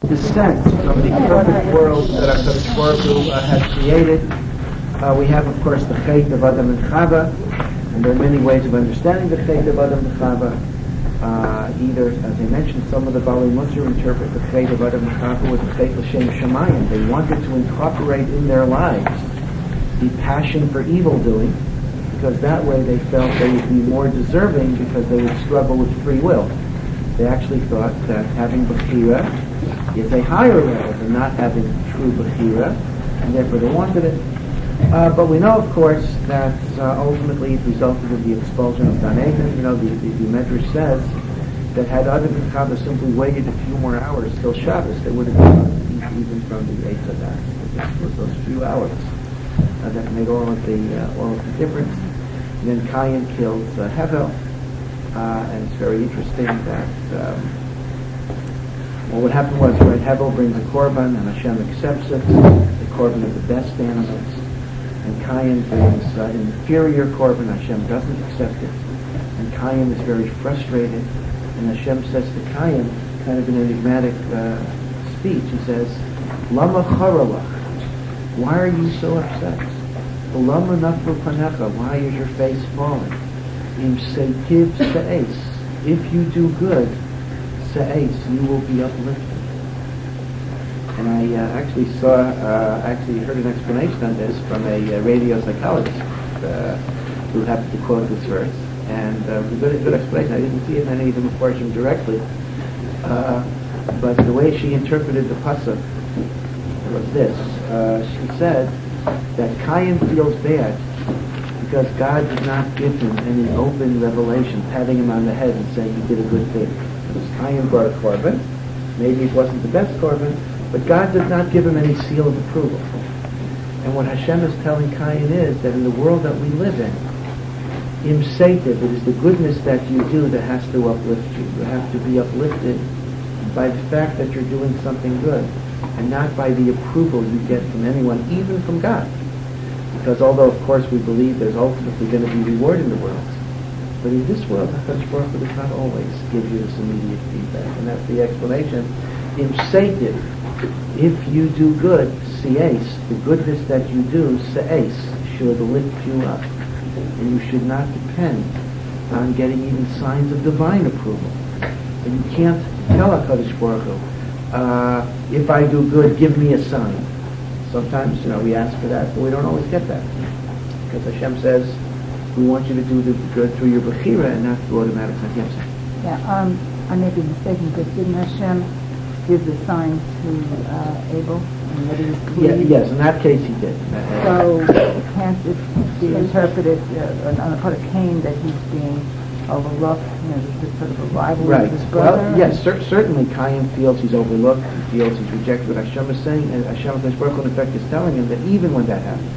descent from the perfect world that HaKadosh Baruch Hu has created. We have, of course, the fate of Adam and Chava, and there are many ways of understanding the fate of Adam and Chava. Either, as I mentioned, some of the Bali Musar interpret the fate of Adam and Chava with the fate of Shem Shemayim. They wanted to incorporate in their lives the passion for evil doing, because that way they felt they would be more deserving because they would struggle with free will. They actually thought that having Bechira is a higher level than not having true Bechira, and therefore they wanted it. But we know, of course, that ultimately it resulted in the expulsion of Gan Eden. The Medrash says that had Adam and Chava simply waited a few more hours till Shabbos, they would have been even from the Eitz Hadas. It was those few hours that made all of the difference. And then Cain kills Hevel, and it's very interesting that what happened was, right, Hevel brings a korban and Hashem accepts it, the korban of the best animals, and Cain brings an inferior korban. Hashem doesn't accept it, and Cain is very frustrated, and Hashem says to Cain, kind of an enigmatic speech, he says, Lama charalach, why are you so upset? Lama nafru panecha, why is your face falling? Im seitiv se'es, if you do good, se'es, you will be uplifted. And I actually heard an explanation on this from a radio psychologist who happened to quote this verse, and it was a good explanation. I didn't see it in any of the Mefarshim directly, but the way she interpreted the pasuk was this. She said that Cain feels bad because God did not give him any open revelation, patting him on the head and saying he did a good thing. Because Cain brought a korban, maybe it wasn't the best korban, but God did not give him any seal of approval. And what Hashem is telling Cain is that in the world that we live in, im seitiv, it is the goodness that you do that has to uplift you. You have to be uplifted by the fact that you're doing something good, and not by the approval you get from anyone, even from God. Because although, of course, we believe there's ultimately going to be reward in the world, but in this world, HaKadosh Baruch Hu does not always give you this immediate feedback, and that's the explanation. Im seitiv, if you do good, se'es, the goodness that you do, se'es, should lift you up. And you should not depend on getting even signs of divine approval. And you can't tell HaKadosh Baruch Hu, if I do good, give me a sign. Sometimes, we ask for that, but we don't always get that. Because Hashem says, we want you to do the good through your Bechira and not through automatic signs. Yeah, I may be mistaken, but didn't Hashem give the sign to Abel? And that he was pleased? Yes, in that case he did. So can't it be interpreted on the part of Cain that he's being overlooked, this sort of a rival with his brother? Well, yes, certainly Cain feels he's overlooked, he feels he's rejected, but Hashem is saying, and Hashem in effect is telling him that even when that happens,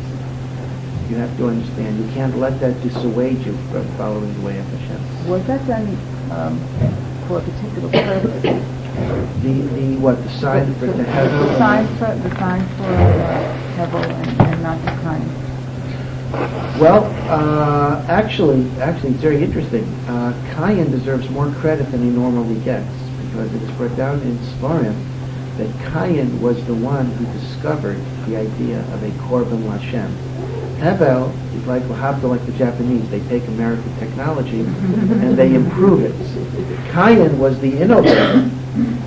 you have to understand, you can't let that dissuade you from following the way of Hashem. Was that done for a particular purpose? The sign for the Hevel? The sign for Hevel and not the Cain. Well, actually, it's very interesting. Cain deserves more credit than he normally gets, because it is brought down in Sefarim that Cain was the one who discovered the idea of a korban Lashem. Hevel is like the Japanese. They take American technology and they improve it. Cain was the innovator.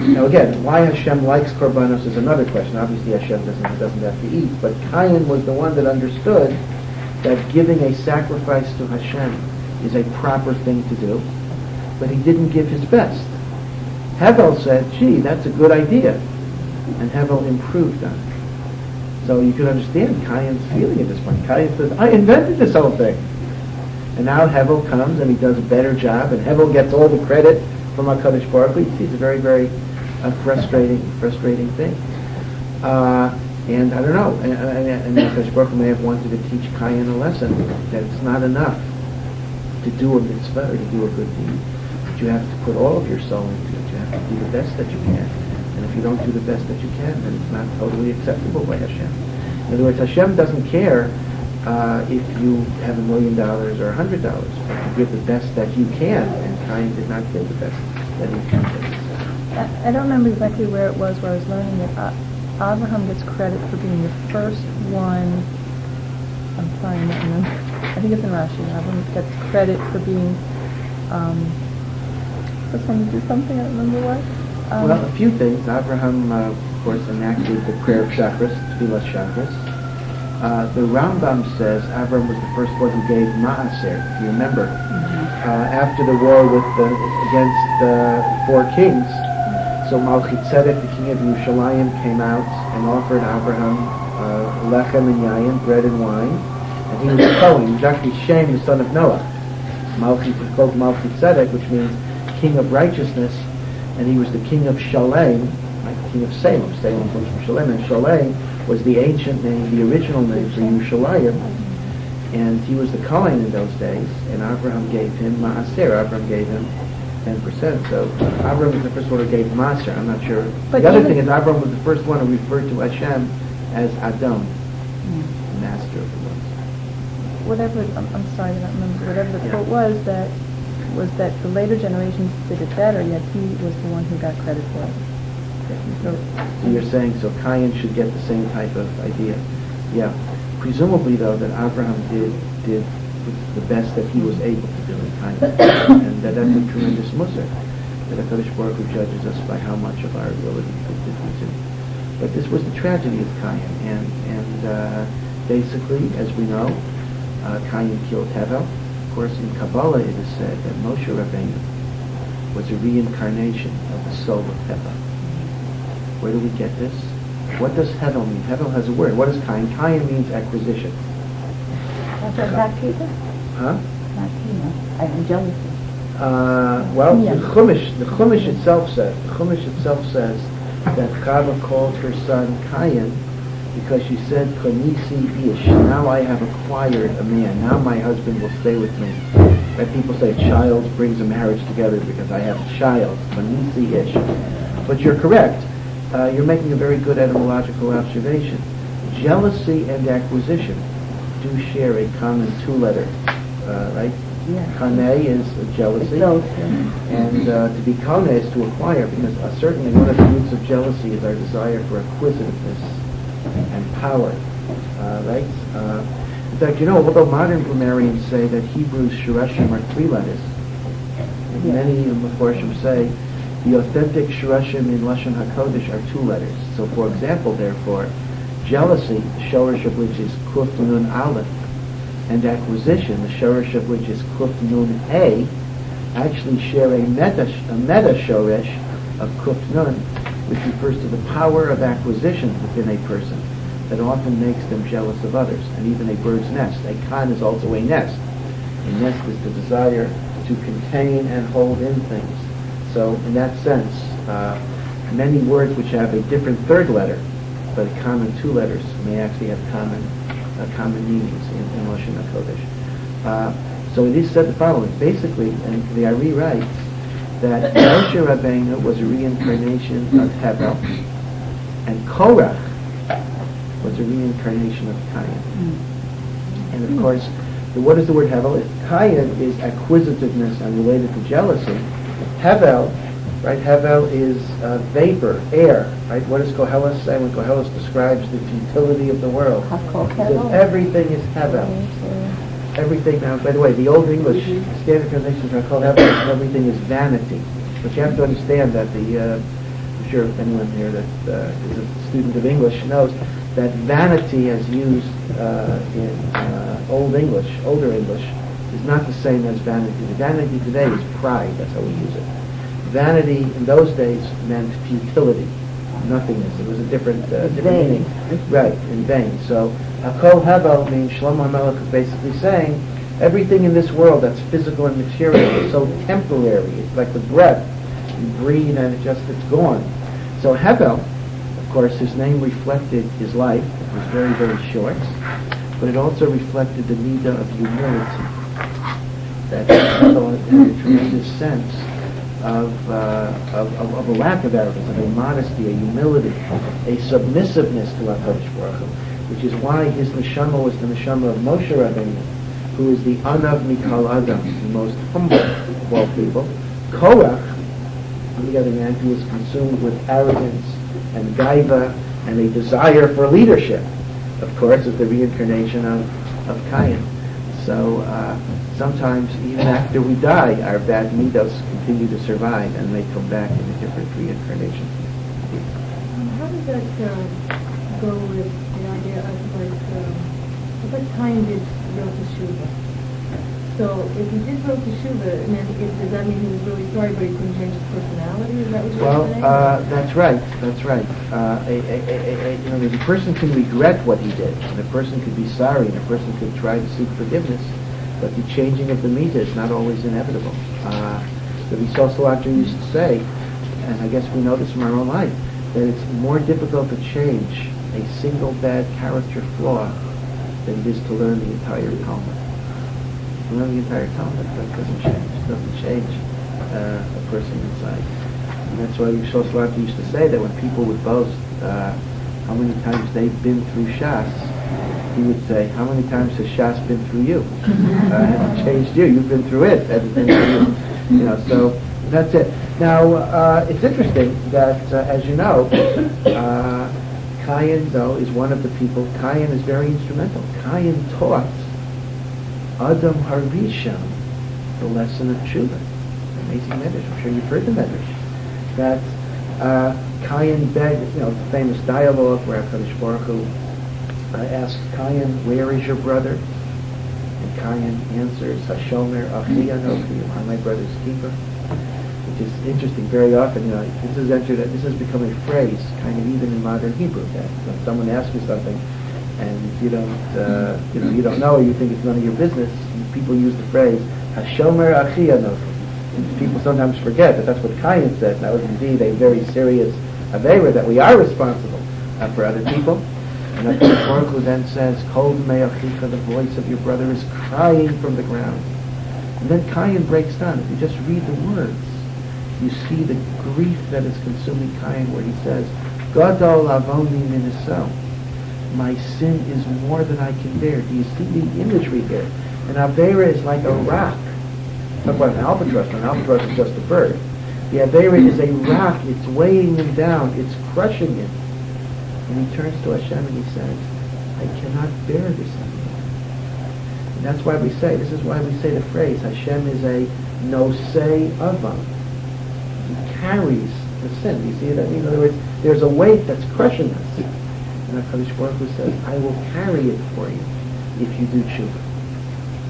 Now again, why Hashem likes korbanos is another question. Obviously Hashem doesn't have to eat, but Cain was the one that understood that giving a sacrifice to Hashem is a proper thing to do, but he didn't give his best. Hevel said, gee, that's a good idea, and Hevel improved on it. So you can understand Cain's feeling at this point. Cain says, I invented this whole thing. And now Hevel comes and he does a better job, and Hevel gets all the credit from HaKadosh Baruch Hu. It's a very, very frustrating thing. And I don't know, and HaKadosh Baruch Hu may have wanted to teach Cain a lesson, that it's not enough to do a mitzvah or to do a good deed. But you have to put all of your soul into it. You have to do the best that you can. And if you don't do the best that you can, then it's not totally acceptable by Hashem. In other words, Hashem doesn't care if you have $1 million or $100, but you give the best that you can, and Cain did not give the best that he can give. I don't remember exactly where it was where I was learning that Abraham gets credit for being the first one. I'm sorry, I don't remember. I think it's in Rashi. Abraham gets credit for being first one to do something. I don't remember what. Well, a few things. Abraham, of course, enacted the prayer of Shacharis, Tefillah Shacharis. The Rambam says Abraham was the first one who gave Maaser. If you remember, after the war against the four kings, so Melchizedek, the king of Yerushalayim, came out and offered Abraham lechem and yayin, bread and wine, and he was a Kohen. He was actually Shem, the son of Noach. Called Melchizedek, which means king of righteousness, and he was the king of Shalem, right? King of Salem. Salem comes from Shalem, and Shalem was the ancient name, the original name for Yerushalayim, and he was the Kohen in those days, and Abraham gave him Maaser. Abraham gave him 10%. So Abraham was the first one who gave Maaser. I'm not sure. But the other thing is Abraham was the first one who referred to Hashem as Adon, master of the world. Whatever, I'm sorry, I don't remember. Whatever the quote was that the later generations did it better, yet he was the one who got credit for it. So you're saying, so Cain should get the same type of idea. Yeah. Presumably, though, that Abraham did the best that he was able to do in Cain. And that's a tremendous musar. That HaKadosh Baruch Hu judges us by how much of our ability did we do. But this was the tragedy of Cain. And basically, as we know, Cain killed Hevel. Of course, in Kabbalah it is said that Moshe Rabbeinu was a reincarnation of the soul of Hevel. Where do we get this? What does Hevel mean? Hevel has a word. What is Cain? Cain means acquisition. Huh? I am jealousy. Well, the Chumash itself says that Chava called her son Cain because she said, "Konisi ish." Now I have acquired a man. Now my husband will stay with me. That people say a child brings a marriage together because I have a child. Konisi ish. But you're correct. You're making a very good etymological observation. Jealousy and acquisition do share a common two-letter, right? Yeah. Kane is jealousy, and to be kane is to acquire, because certainly one of the roots of jealousy is our desire for acquisitiveness and power, right? In fact, although modern grammarians say that Hebrew's shurashim are three letters, many Meforshim say the authentic shurashim in Lashon HaKodesh are two letters. So, for example, therefore, jealousy, the shoresh of which is kuf nun aleph, and acquisition, the shoresh of which is kuf nun hey, actually share a meta shoresh of kuf nun, which refers to the power of acquisition within a person that often makes them jealous of others, and even a bird's nest. A khan is also a nest. A nest is the desire to contain and hold in things. So, in that sense, many words which have a different third letter, but a common two letters, may actually have common meanings in Lashon HaKodesh. So it is said the following. Basically, and the Ari writes that Moshe Rabbeinu was a reincarnation of Hevel, and Korach was a reincarnation of Cain. And of course, what is the word Hevel? Cain is acquisitiveness and related to jealousy. Hevel, right? Hevel is vapor, air, right? What does Koheles say when Koheles describes the futility of the world? He says everything is Hevel. Everything. Now, by the way, the Old English standard translations are called Hevel. Everything is vanity. But you have to understand that I'm sure if anyone here that is a student of English knows that vanity, as used in older English, is not the same as vanity. The vanity today is pride. That's how we use it. Vanity in those days meant futility, nothingness. It was a different meaning. Right, in vain. So, Hakol Hevel means Shlomo HaMelech is basically saying everything in this world that's physical and material is so temporary. It's like the breath. You breathe and it's gone. So Hevel, of course, his name reflected his life. It was very, very short. But it also reflected the midah of humility. That Hevel had a tremendous sense of a lack of arrogance, of a modesty, a humility, a submissiveness to HaKadosh Baruch Hu, which is why his neshama was the neshama of Moshe Rabbeinu, who is the Anav Mikal Adam, the most humble of all people. Korach, On the other hand, he was consumed with arrogance and gaiva and a desire for leadership. Of course, is the reincarnation of Cain. So sometimes, even after we die, our bad midos continue to survive and may come back in a different reincarnation. How does that go with the idea of I thought Cain did Rosh Hashuva. So if he did Rosh Hashuva, and then does that mean he was really sorry, but he couldn't change his personality? Is that what you're saying? That's right. That's right. The person can regret what he did, and a person could be sorry, and a person could try to seek forgiveness, but the changing of the midah is not always inevitable. The Rabbi used to say, and I guess we know this from our own life, that it's more difficult to change a single bad character flaw than it is to learn the entire Talmud. To learn the entire Talmud, that doesn't change. It doesn't change a person inside. And that's why Rabbi used to say that when people would boast how many times they've been through Shas, he would say, how many times has Shas been through you? It changed you. You've been through it. It's been through you. So that's it. Now, it's interesting that, as you know, Cain, though, is one of the people. Cain is very instrumental. Cain taught Adam Harishon the lesson of tshuva. Amazing medrash. I'm sure you've heard the medrash. That Cain begged, the famous dialogue where HaKadosh Baruch Hu asked Cain, "Where is your brother?" And Cain answers, "Hashomer Achi Anochi, I'm my brother's keeper." Which is interesting. Very often, this has become a phrase, kind of even in modern Hebrew. That when someone asks you something, and if you don't, you don't know, or you think it's none of your business, people use the phrase "Hashomer Achi Anochi." People sometimes forget that that's what Cain said. That was indeed a very serious avera, that we are responsible for other people. And HaKadosh Baruch Hu then says, "Kol Dmei Achicha," the voice of your brother is crying from the ground. And then Cain breaks down. If you just read the words, you see the grief that is consuming Cain, where he says, "Gadol avoni miniso." My sin is more than I can bear. Do you see the imagery here? An avera is like a rock. Talk about an albatross. An albatross is just a bird. The avera is a rock. It's weighing him down. It's crushing him. And he turns to Hashem and he says, "I cannot bear this anymore." And that's why we say, this is why we say the phrase, Hashem is a nosei avam. He carries the sin. You see that? In other words, there's a weight that's crushing us. And HaKadosh Baruch Hu says, "I will carry it for you if you do tshuva."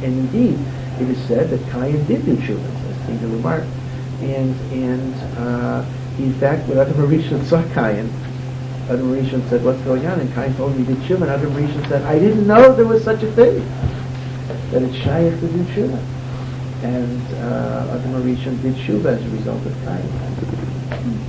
And indeed, it is said that Cain did do tshuva, as Tina remarked. And in fact, when Adam Rishon saw Cain, Adam Rishon said, "What's going on?" And Cain told him he did tshuva. And Adam Rishon said, "I didn't know there was such a thing, that it's shayach to do tshuva." And Adam Rishon did tshuva as a result of Cain.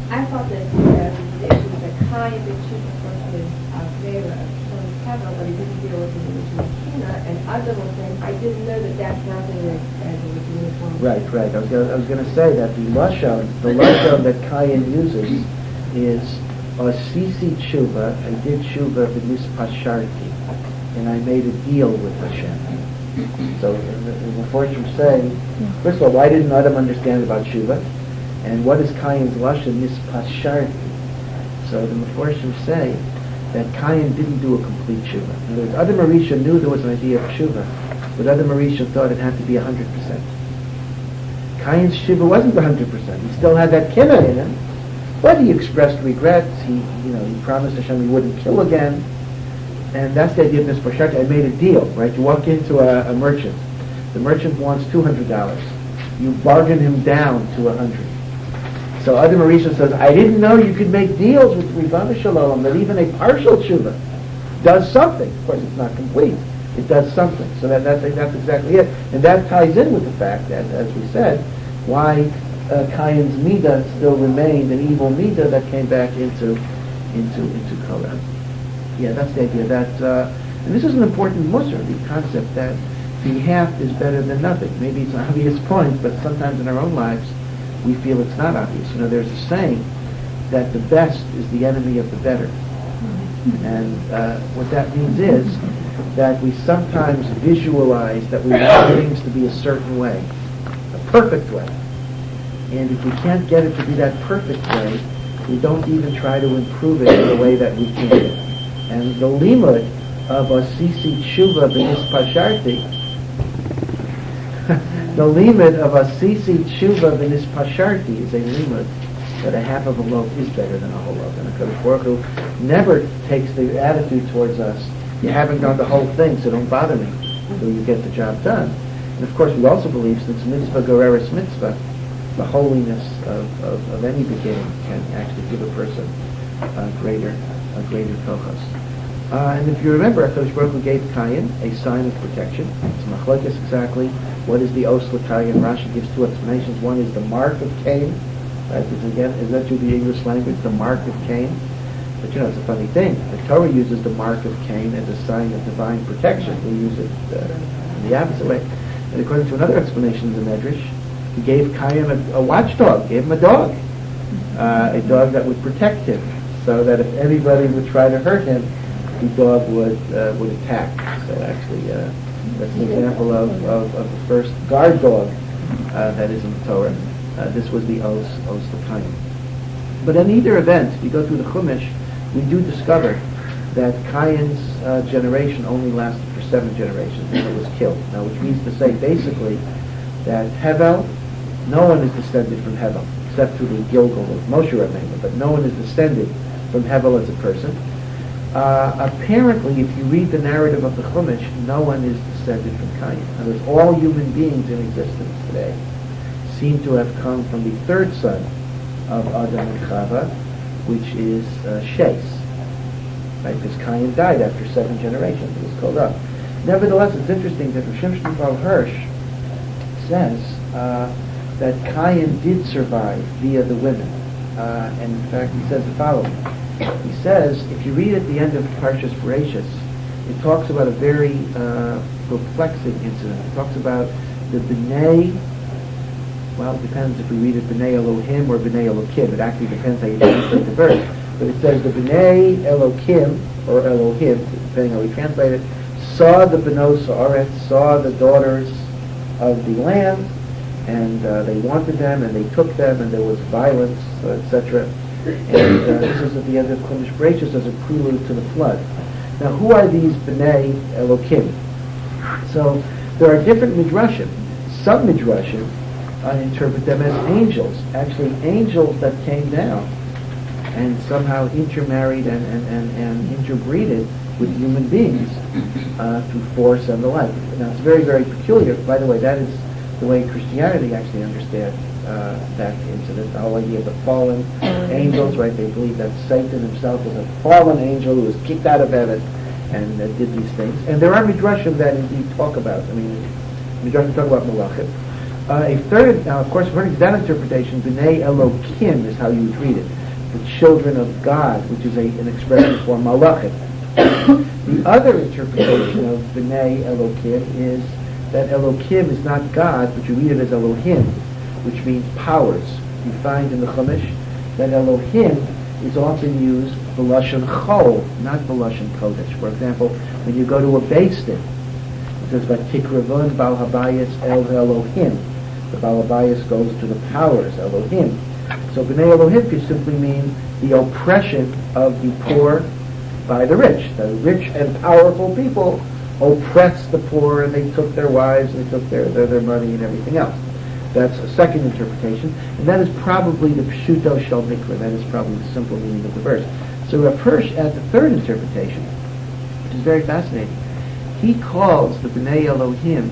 I thought that the issue was that Cain did tshuva for his avera, from his kavod, but he didn't deal with his original kina. And Adam was saying, "I didn't know that that's nothing as original." Right. I was going to say that the lashon that Cain uses is Asisi tshuva. I did tshuva v'nispasharti, and I made a deal with Hashem. So the Meforshim say, first of all, why didn't Adam understand about tshuva? And what is Cain's lashon, nispasharti? So the Meforshim say that Cain didn't do a complete tshuva. In other words, Adam Rishon knew there was an idea of tshuva, but Adam Rishon thought it had to be 100%. Cain's tshuva wasn't 100%. He still had that kinna in him, but he expressed regrets. He promised Hashem he wouldn't kill again. And that's the idea of nispasharti. I made a deal, right? You walk into a merchant. The merchant wants $200. You bargain him down to $100. So Adam Rishon says, "I didn't know you could make deals with Ribbono Shel Olam, that even a partial tshuva does something." Of course, it's not complete. It does something. So that's exactly it. And that ties in with the fact that, as we said, why Cain's midah still remained an evil midah that came back into Korah. Yeah, that's the idea. That and this is an important musar, the concept that the half is better than nothing. Maybe it's an obvious point, but sometimes in our own lives we feel it's not obvious. There's a saying that the best is the enemy of the better. And what that means is that we sometimes visualize that we want things to be a certain way, a perfect way. And if we can't get it to be that perfect way, we don't even try to improve it in the way that we can. And the limud of Asisi Tshuva B'nis Pasharti, the limud of Asisi Tshuva V'nis Pasharti is a limud that a half of a loaf is better than a whole loaf. And HaKadosh Baruch Hu never takes the attitude towards us, you haven't done the whole thing, so don't bother me until you get the job done. And of course we also believe, since mitzvah goreres mitzvah, the holiness of any beginning can actually give a person a greater kochos. And if you remember, HaKadosh Baruch Hu gave Cain a sign of protection. It's machlokes exactly what is the os l'Cain. Rashi gives two explanations. One is the mark of Cain. Right? This again, is that to the English language, the mark of Cain? But it's a funny thing. The Torah uses the mark of Cain as a sign of divine protection. We use it in the opposite way. And according to another explanation in the Medrash, he gave Cain a watchdog, gave him a dog that would protect him, so that if anybody would try to hurt him, the dog would attack. So actually, that's an example of the first guard dog that is in the Torah. This was the Os L'Chaim. But in either event, if you go through the Chumash, we do discover that Cain's generation only lasted for 7 generations, and it was killed. Now, which means to say, basically, that Hevel, no one is descended from Hevel, except through the Gilgal of Moshe Rabbeinu, but no one is descended from Hevel as a person. Apparently, if you read the narrative of the Chumash, no one is descended from Cain. In other words, all human beings in existence today seem to have come from the third son of Adam and Chava, which is Shes. Right? Because Cain died after 7 generations. It was called up. Nevertheless, it's interesting that Rosh Hashanah Hirsch says that Cain did survive via the women. And in fact, he says the following. He says, if you read at the end of parshas bereishis, it talks about a very perplexing incident. It talks about the B'nai, well, it depends if we read it B'nai Elohim or B'nai Elokim. It actually depends how you translate the verse. But it says the B'nai Elokim, or Elohim, depending how we translate it, saw the Benos Haaretz, saw the daughters of the land, and they wanted them, and they took them, and there was violence, etc. And this is at the end of Chumash Bereishis as a prelude to the flood. Now, who are these B'nai Elokim? So, there are different midrashim. Some midrashim interpret them as angels, actually angels that came down and somehow intermarried and interbreeded with human beings through force and the like. Now, it's very, very peculiar. By the way, that is the way Christianity actually understands that incident, the whole idea of the fallen angels, right? They believe that Satan himself was a fallen angel who was kicked out of heaven and did these things. And there are midrashim that indeed talk about, midrashim talk about malachim. A third, now of course, according to that interpretation, B'nai Elokim is how you would read it, the children of God, which is an expression for malachim. The other interpretation of B'nai Elokim is that Elokim is not God, but you read it as Elohim, which means powers. You find in the Chumash that Elohim is often used b'lashon chol, not b'lashon kodesh. For example, when you go to a Beis Din, it says "Vatikravon Bal Habayis El Elohim." The Bal Habayis goes to the powers, Elohim. So B'nai Elohim could simply mean the oppression of the poor by the rich. The rich and powerful people oppressed the poor, and they took their wives, and they took their money and everything else. That's a second interpretation, and that is probably the Pshuto Shel Mikra. That is probably the simple meaning of the verse. So Rav Hirsch adds the third interpretation, which is very fascinating. He calls the B'nai Elohim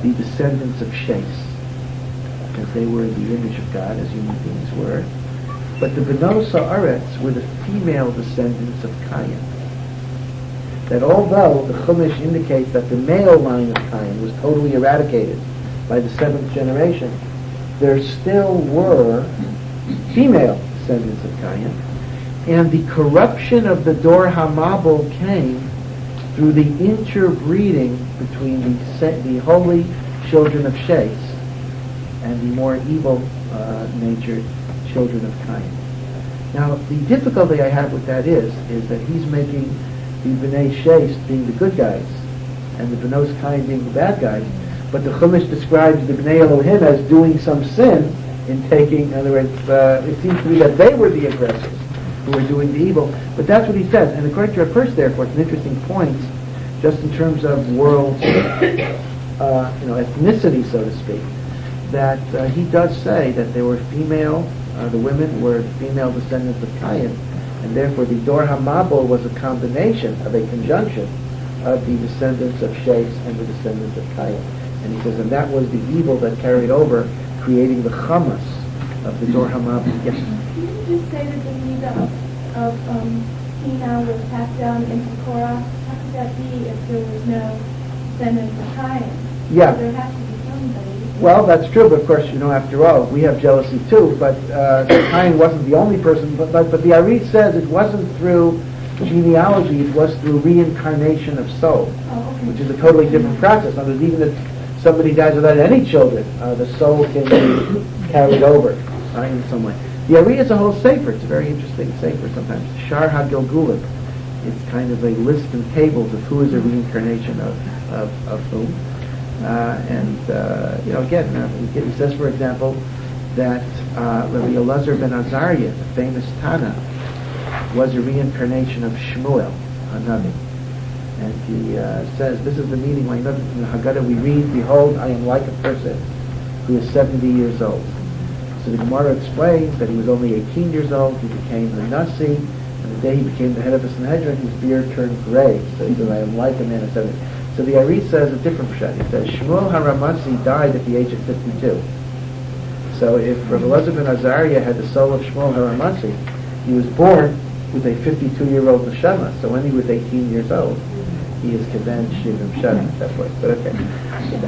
the descendants of Shes, because they were the image of God, as human beings were. But the Benos Haaretz were the female descendants of Cain. That although the Chumash indicates that the male line of Cain was totally eradicated by the 7th generation, there still were female descendants of Cain, and the corruption of the Dor HaMabul came through the interbreeding between the holy children of Shes and the more evil-natured children of Cain. Now, the difficulty I have with that is that he's making the B'nai Shes being the good guys and the Benos Cain being the bad guys, but the Chumash describes the B'nai Elohim as doing some sin, in taking, in other words, it seems to me that they were the aggressors who were doing the evil. But that's what he says. And according to our first, therefore, it's an interesting point, just in terms of world, ethnicity, so to speak, that he does say that they were female, the women were female descendants of Cain, and therefore the Dor HaMabul was a combination of a conjunction of the descendants of Sheth and the descendants of Cain. And he says, and that was the evil that carried over, creating the chamas of the Dor HaMabul. Yes? Didn't you say that the midah of Hina was passed down into Korah? How could that be if there was no descendants of Cain? Yeah. There has to be somebody. Well, that's true, but of course, after all, we have jealousy too, but Cain wasn't the only person, but the Arit says it wasn't through genealogy, it was through reincarnation of soul, which is a totally different process. In other words, even if somebody dies without any children, the soul can be carried over in some way. The Arit is a whole sefer. It's a very interesting sefer sometimes. Shar HaGilgulim. It's kind of a list and tables of who is a reincarnation of whom. Again, he says, for example, that Rabbi Elazar ben Azariah, the famous Tana, was a reincarnation of Shmuel, Hanavi. And he says, this is the meaning when in the Haggadah we read, behold, I am like a person who is 70 years old. So the Gemara explains that he was only 18 years old, he became the Nasi, and the day he became the head of the Sanhedrin, his beard turned gray. So he said, I am like a man of 70. So the Arit says a different pshat. He says, Shmuel HaRamasi died at the age of 52. So if Rabbi Elazar ben Azariah had the soul of Shmuel HaRamasi, he was born with a 52-year-old neshama. So when he was 18 years old, he is Keven Shivim Shana, that way. But okay.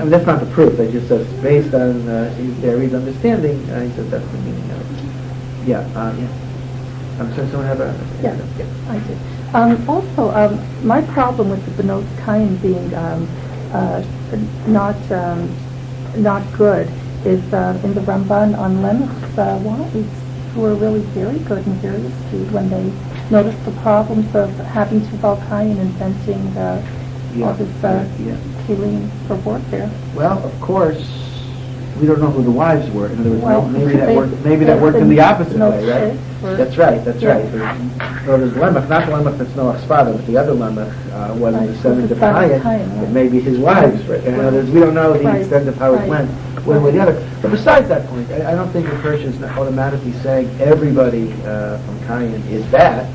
That's not the proof. They just says, based on the Arit's understanding, he says that's the meaning of it. Yeah. I'm sorry, someone have a... Yeah, I do. Also, my problem with the Benot Cain being not good is in the Ramban on Lemech's wives, who are really very good and very astute when they noticed the problems of having Tubal Cain inventing all this healing for warfare. Well, of course, we don't know who the wives were. In other words, Well, maybe that worked in the opposite way, right? That's right. There's Lemech, not the Lemech that's Noach's father, but the other Lemech was a descendant of Cain. It may be his wives, right? In other words, we don't know the extent of how it went one way or the other. But besides that point, I don't think a Kirsch is automatically saying everybody from Cain is bad.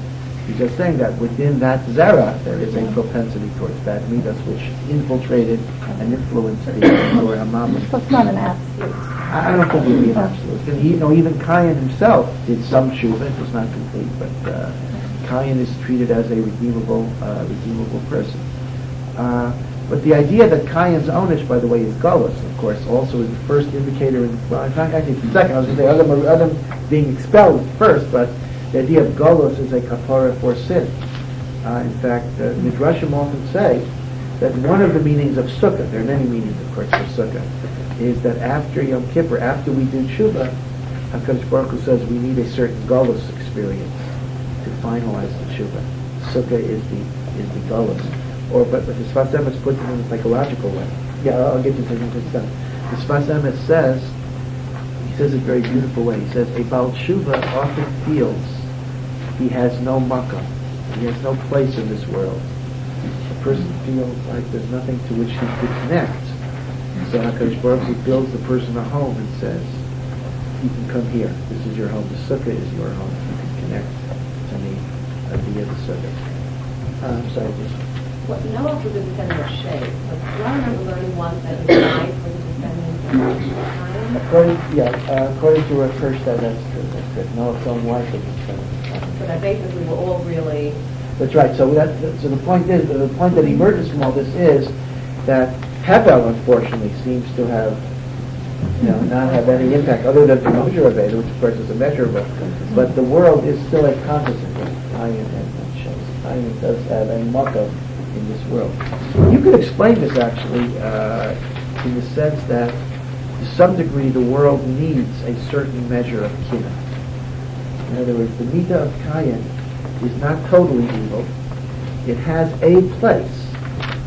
He's just saying that within that zera there is a propensity towards bad midas which infiltrated and influenced the Dor HaMabul. So it's not an absolute. I don't think it would be an absolute. And even Cain himself did some tshuva. It was not complete, but Cain is treated as a redeemable person. But the idea that Cain's ownish, by the way, is galus, of course, also is the first indicator. In fact, actually, it's the second. I was going to say Adam being expelled first, but the idea of galus is a kapara for sin. In fact, Midrashim often say that one of the meanings of sukkah, there are many meanings, of course, for sukkah, is that after Yom Kippur, after we do tshuva, HaKadosh Baruch Hu says we need a certain galus experience to finalize the tshuva. Sukkah is the galus. But the Sfas Emes puts it in a psychological way. Yeah, I'll get to it in just a second. The Sfas Emes says, he says it in a very beautiful way. He says, a Baal Tshuva often feels he has no makkah. He has no place in this world. A person feels like there's nothing to which he could connect. So HaKadosh Baruch Hu builds the person a home and says, you can come here. This is your home. The sukkah is your home. You can connect to me via the sukkah. I'm sorry, just... Well, Noach was a descendant of Sheth. But do I remember learning once that his wife was a descendant of Cain? According to our first, that's true. That's good. Noah's own wife was a descendant of Cain. So that basically we're all really... That's right. So the point that emerges from all this is that Hevel, unfortunately, seems to have, not have any impact other than the Moshe Rabbeinu, which of course is immeasurable. But the world is still a composite of Cain and Sheth. Cain does have a makkah in this world. You could explain this actually in the sense that to some degree the world needs a certain measure of kinah. In other words, the midah of Cain is not totally evil. It has a place.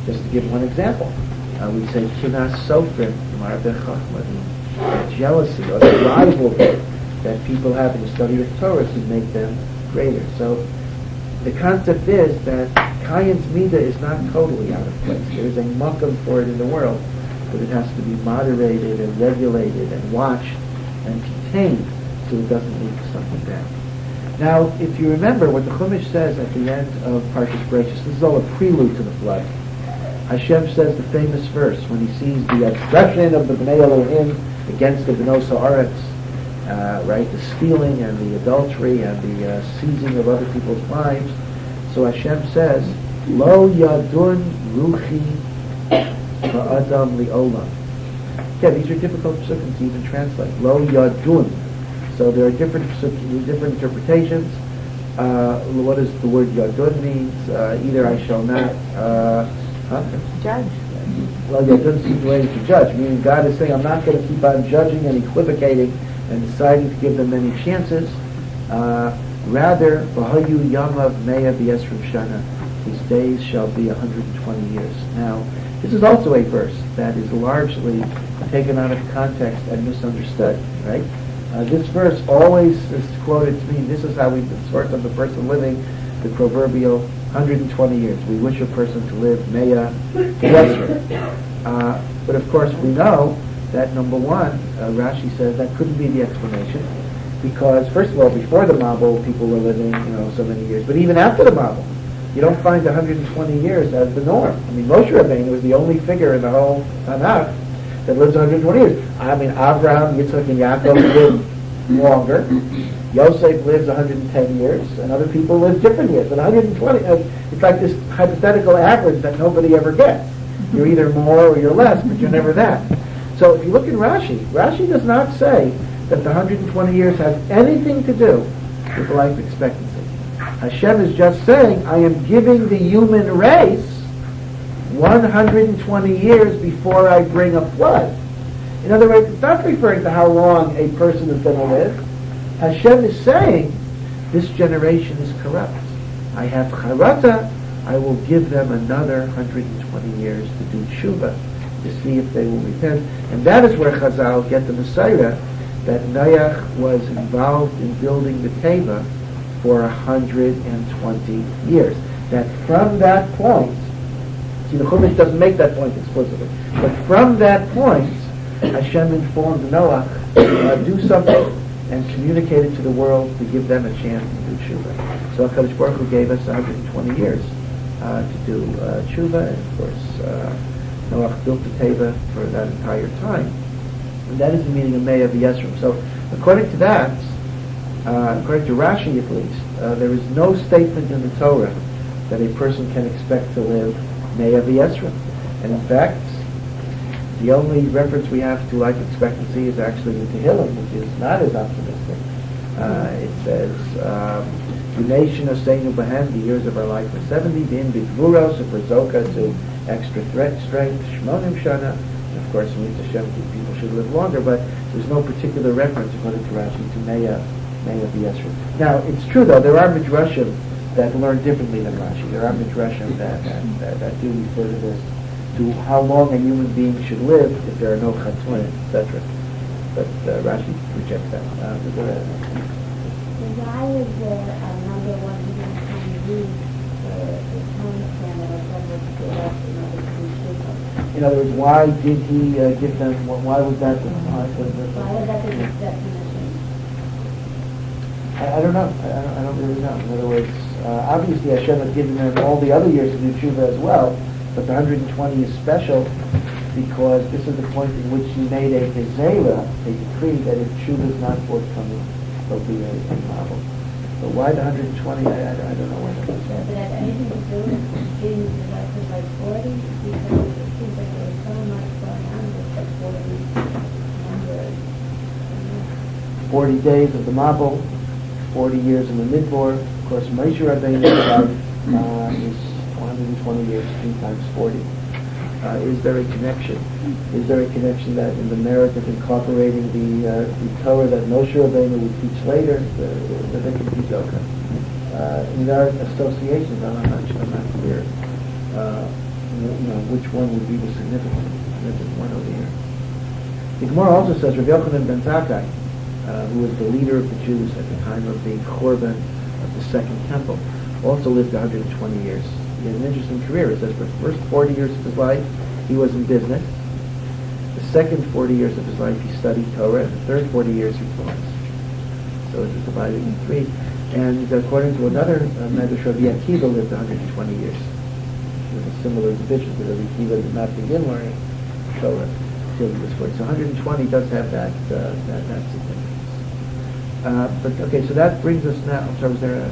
Just to give one example, we say kinah sofrim marbe chachma jealousy or the rivalry that people have in the study of Torah to make them greater. So the concept is that Kayan's Midah is not totally out of place. There is a makam for it in the world, but it has to be moderated and regulated and watched and contained so it doesn't lead to something bad. Now, if you remember what the Chumash says at the end of parshas bereishis, this is all a prelude to the flood. Hashem says the famous verse when he sees the expression of the Bnei Elohim against the Bnos Haaretz, right, the stealing and the adultery and the seizing of other people's wives. So Hashem says, Lo yadun ruchi ha'adam li'olam. Yeah, these are difficult psukim to even translate. Lo yadun. So there are different interpretations. What does the word yadun means? Either I shall not Judge. Well, yadun seems way to judge, meaning God is saying I'm not going to keep on judging and equivocating and deciding to give them many chances. Rather, v'hayu yamav meya v'yesrim shana, his days shall be 120 years. Now, this is also a verse that is largely taken out of context and misunderstood, right? This verse always is quoted to mean this is how we sort of the person living the proverbial 120 years. We wish a person to live meya v'yesrim. But of course we know that number one, Rashi says that couldn't be the explanation, because first of all, before the Mabul, people were living, so many years. But even after the Mabul, you don't find 120 years as the norm. I mean, Moshe Rabbeinu was the only figure in the whole Tanakh that lives 120 years. I mean, Abraham, Yitzchak, and Yaakov lived longer. Yosef lives 110 years, and other people live different years. But 120, it's like this hypothetical average that nobody ever gets. You're either more or you're less, but you're never that. So if you look in Rashi does not say that the 120 years has anything to do with life expectancy. Hashem is just saying, I am giving the human race 120 years before I bring a flood. In other words, it's not referring to how long a person is going to live. Hashem is saying, this generation is corrupt. I have charata, I will give them another 120 years to do tshuva, to see if they will repent. And that is where Chazal get the Messiah, that Noach was involved in building the Teva for 120 years. That from that point, see, the Chumash doesn't make that point explicitly, but from that point, Hashem informed Noach, do something, and communicate it to the world to give them a chance to do tshuva. So HaKadosh Baruch Hu gave us 120 years to do tshuva, and of course, Noach built the Teva for that entire time. And that is the meaning of Meya v'Yesrim. So, according to that, according to Rashi at least, there is no statement in the Torah that a person can expect to live Meya v'Yesrim. And in fact, the only reference we have to life expectancy is actually in Tehillim, which is not as optimistic. It says, "Nation Oseinu Bahem, the years of our life are 70. Din b'gvuros for zoka to extra strength. Shmonim shana." Of course, in Hashem, people should live longer, but there's no particular reference according to Rashi to Meya v'Yesrim. Now, it's true though, there are midrashim that learn differently than Rashi. There are midrashim that do refer to this, to how long a human being should live if there are no chatuim, etc. But Rashi rejects that. Why is there a number 120 years for the time span that Hashem would give us in order to do shuvah? In other words, why did he give them? Why was that? Why is that the definition? I don't know. I don't really know. In other words, obviously Hashem had given them all the other years to do tshuva as well, but the 120 is special because this is the point in which he made a gezerah, a decree that if tshuva is not forthcoming, there'll be a marvel. But why the 120? I don't know what that is. Does it have anything to do with being divided by 40? Because it seems like there was so much going on with the 40 numbers. 40 days of the Mabul, 40 years in the Midbar. Of course, Moshe Rabbeinu's life is 120 years, 3 times 40. Is there a connection? Is there a connection that in the merit of incorporating the Torah that Moshe Rabbeinu would teach later, that they can teach okay? There are associations. I'm not clear. Which one would be the significant one over here? The Gemara also says Rabbi Yochanan ben Zakkai, who was the leader of the Jews at the time of the Korban of the Second Temple, also lived 120 years. He had an interesting career. It says for the first 40 years of his life, he was in business. The second 40 years of his life, he studied Torah, and the third 40 years, he taught. So it was divided in three. And according to another Medrash, Rabbi Akiva lived 120 years. With a similar division, but Rabbi Akiva did not begin learning Torah till he was 40. So 120 does have that significance. But okay, so that brings us now. I'm sorry, was there a...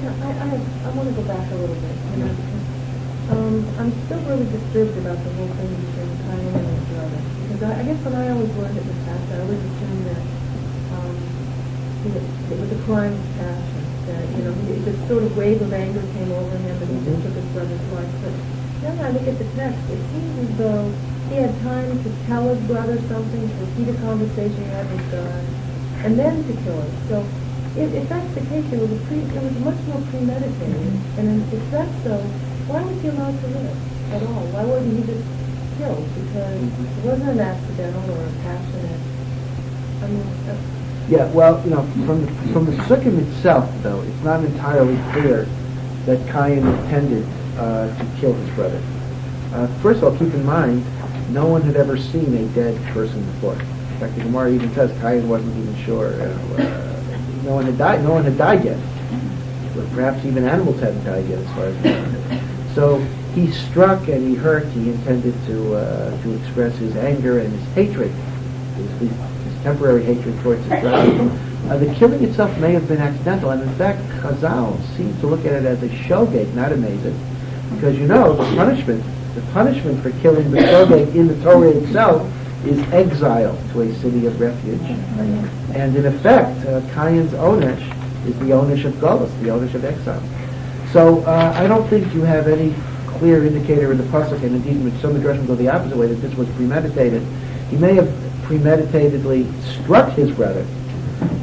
I want to go back a little bit. You know, because, I'm still really disturbed about the whole thing between Cain and his brother. Because I guess when I always learned it was past, I always assumed that it was a crime of passion. That, you know, this sort of wave of anger came over him and he just took his brother's life. But then I look at the text, it seems as though he had time to tell his brother something, to repeat a conversation he had with God, and then to kill him. So if that's the case, it was much more premeditated. And if that's so, why was he allowed to live at all? Why wasn't he just killed? Because it wasn't an accidental or a passionate. I mean, Yeah, well, you know, from the Sukkim itself, though, it's not entirely clear that Cain intended to kill his brother. First of all, keep in mind, no one had ever seen a dead person before. In fact, the Gemara even says Cain wasn't even sure. No one had died. No one had died yet. But perhaps even animals hadn't died yet, as far as we know. So he struck and he hurt. He intended to express his anger and his hatred, his temporary hatred towards his brother. The killing itself may have been accidental, and in fact, Chazal seems to look at it as a shogeg, not a mazid, because you know the punishment for killing the shogeg in the Torah itself is exile to a city of refuge, and in effect, Cain's onesh is the onesh of Golus, the onesh of exile. So I don't think you have any clear indicator in the pasuk, and indeed some addressions go the opposite way, that this was premeditated. He may have premeditatedly struck his brother,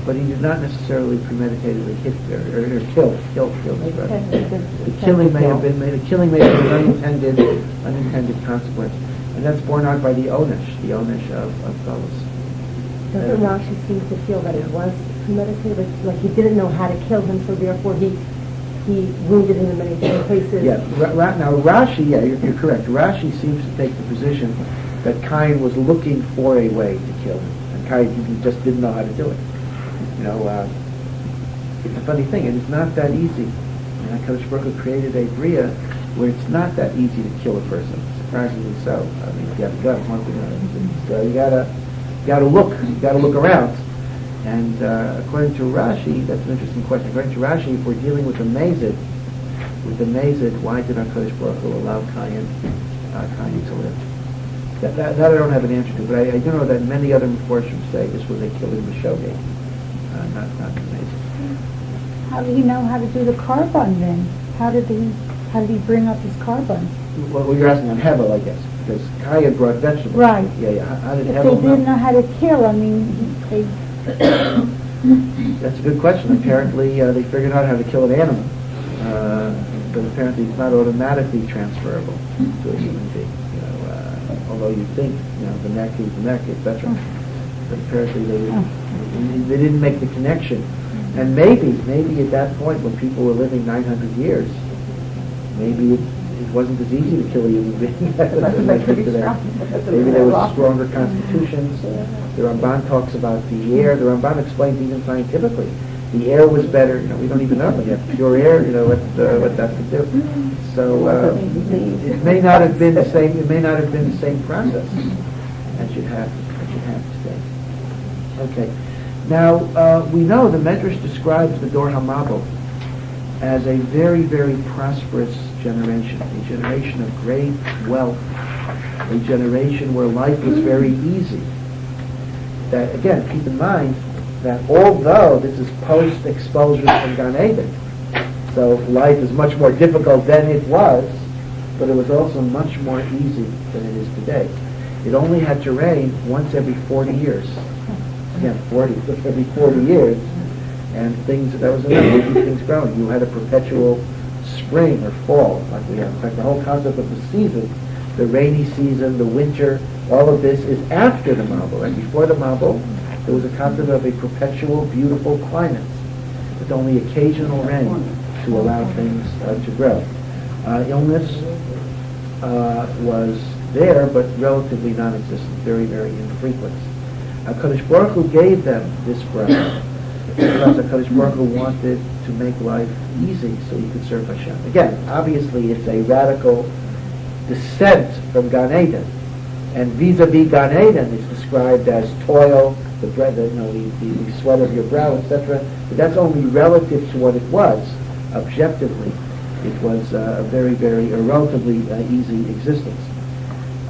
but he did not necessarily premeditatedly hit or kill his brother. The killing may have been an unintended consequence, and that's borne out by the onesh of Golus. Doesn't Rashi seem to feel that it was premeditated, like he didn't know how to kill him, so therefore he wounded him in many different places? Yeah. Now Rashi, you're correct. Rashi seems to take the position that Cain was looking for a way to kill him, and Cain just didn't know how to do it. You know, it's a funny thing, and it's not that easy. And HaKadosh Baruch Hu created a bria where it's not that easy to kill a person. Surprisingly so. I mean, if you have a gun, one thing, you gotta look around. And according to Rashi, that's an interesting question. According to Rashi, if we're dealing with the mazid, why did HaKadosh Baruch Hu allow Cain to live? That I don't have an answer to, but I do know that many other Meforshim say this was a killing b'shogeg, not amazing. How did he know how to do the carbon then? How did he bring up his carbon? Well, you're asking on Hevel, I guess, because Kaya brought vegetables. Right. Yeah. How did If Hevel they didn't know how to kill, I mean, they... That's a good question. Apparently, they figured out how to kill an animal, but apparently it's not automatically transferable to a human being. Although you think, the neck is the neck, etc. But apparently they didn't make the connection. And maybe at that point when people were living 900 years, maybe it wasn't as easy to kill a human being as today. Maybe there was stronger constitutions. The Ramban talks about the air. The Ramban explains even scientifically. The air was better. We don't even know. You have pure air. What that could do. So it may not have been the same. It may not have been the same process as you have today. Okay. Now we know the Medrash describes the Dor HaMabul as a very, very prosperous generation, a generation of great wealth, a generation where life was very easy. That again, keep in mind that although this is post-expulsion from Gan Eden, so life is much more difficult than it was, but it was also much more easy than it is today. It only had to rain once every 40 years. Again, every 40 years, and that was enough to keep things growing. You had a perpetual spring or fall, like we have. In fact, the whole concept of the the rainy season, the winter, all of this is after the Mabul. And before the Mabul, there was a concept of a perpetual, beautiful climate with only occasional rain to allow things to grow. Illness was there, but relatively non-existent, very, very infrequent. HaKadosh Baruch Hu gave them this bracha because HaKadosh Baruch Hu wanted to make life easy so he could serve Hashem. Again, obviously it's a radical descent from Gan Eden, and vis-a-vis Gan Eden is described as toil, the bread, the sweat of your brow, etc. But that's only relative to what it was. Objectively, it was a very, very, relatively easy existence.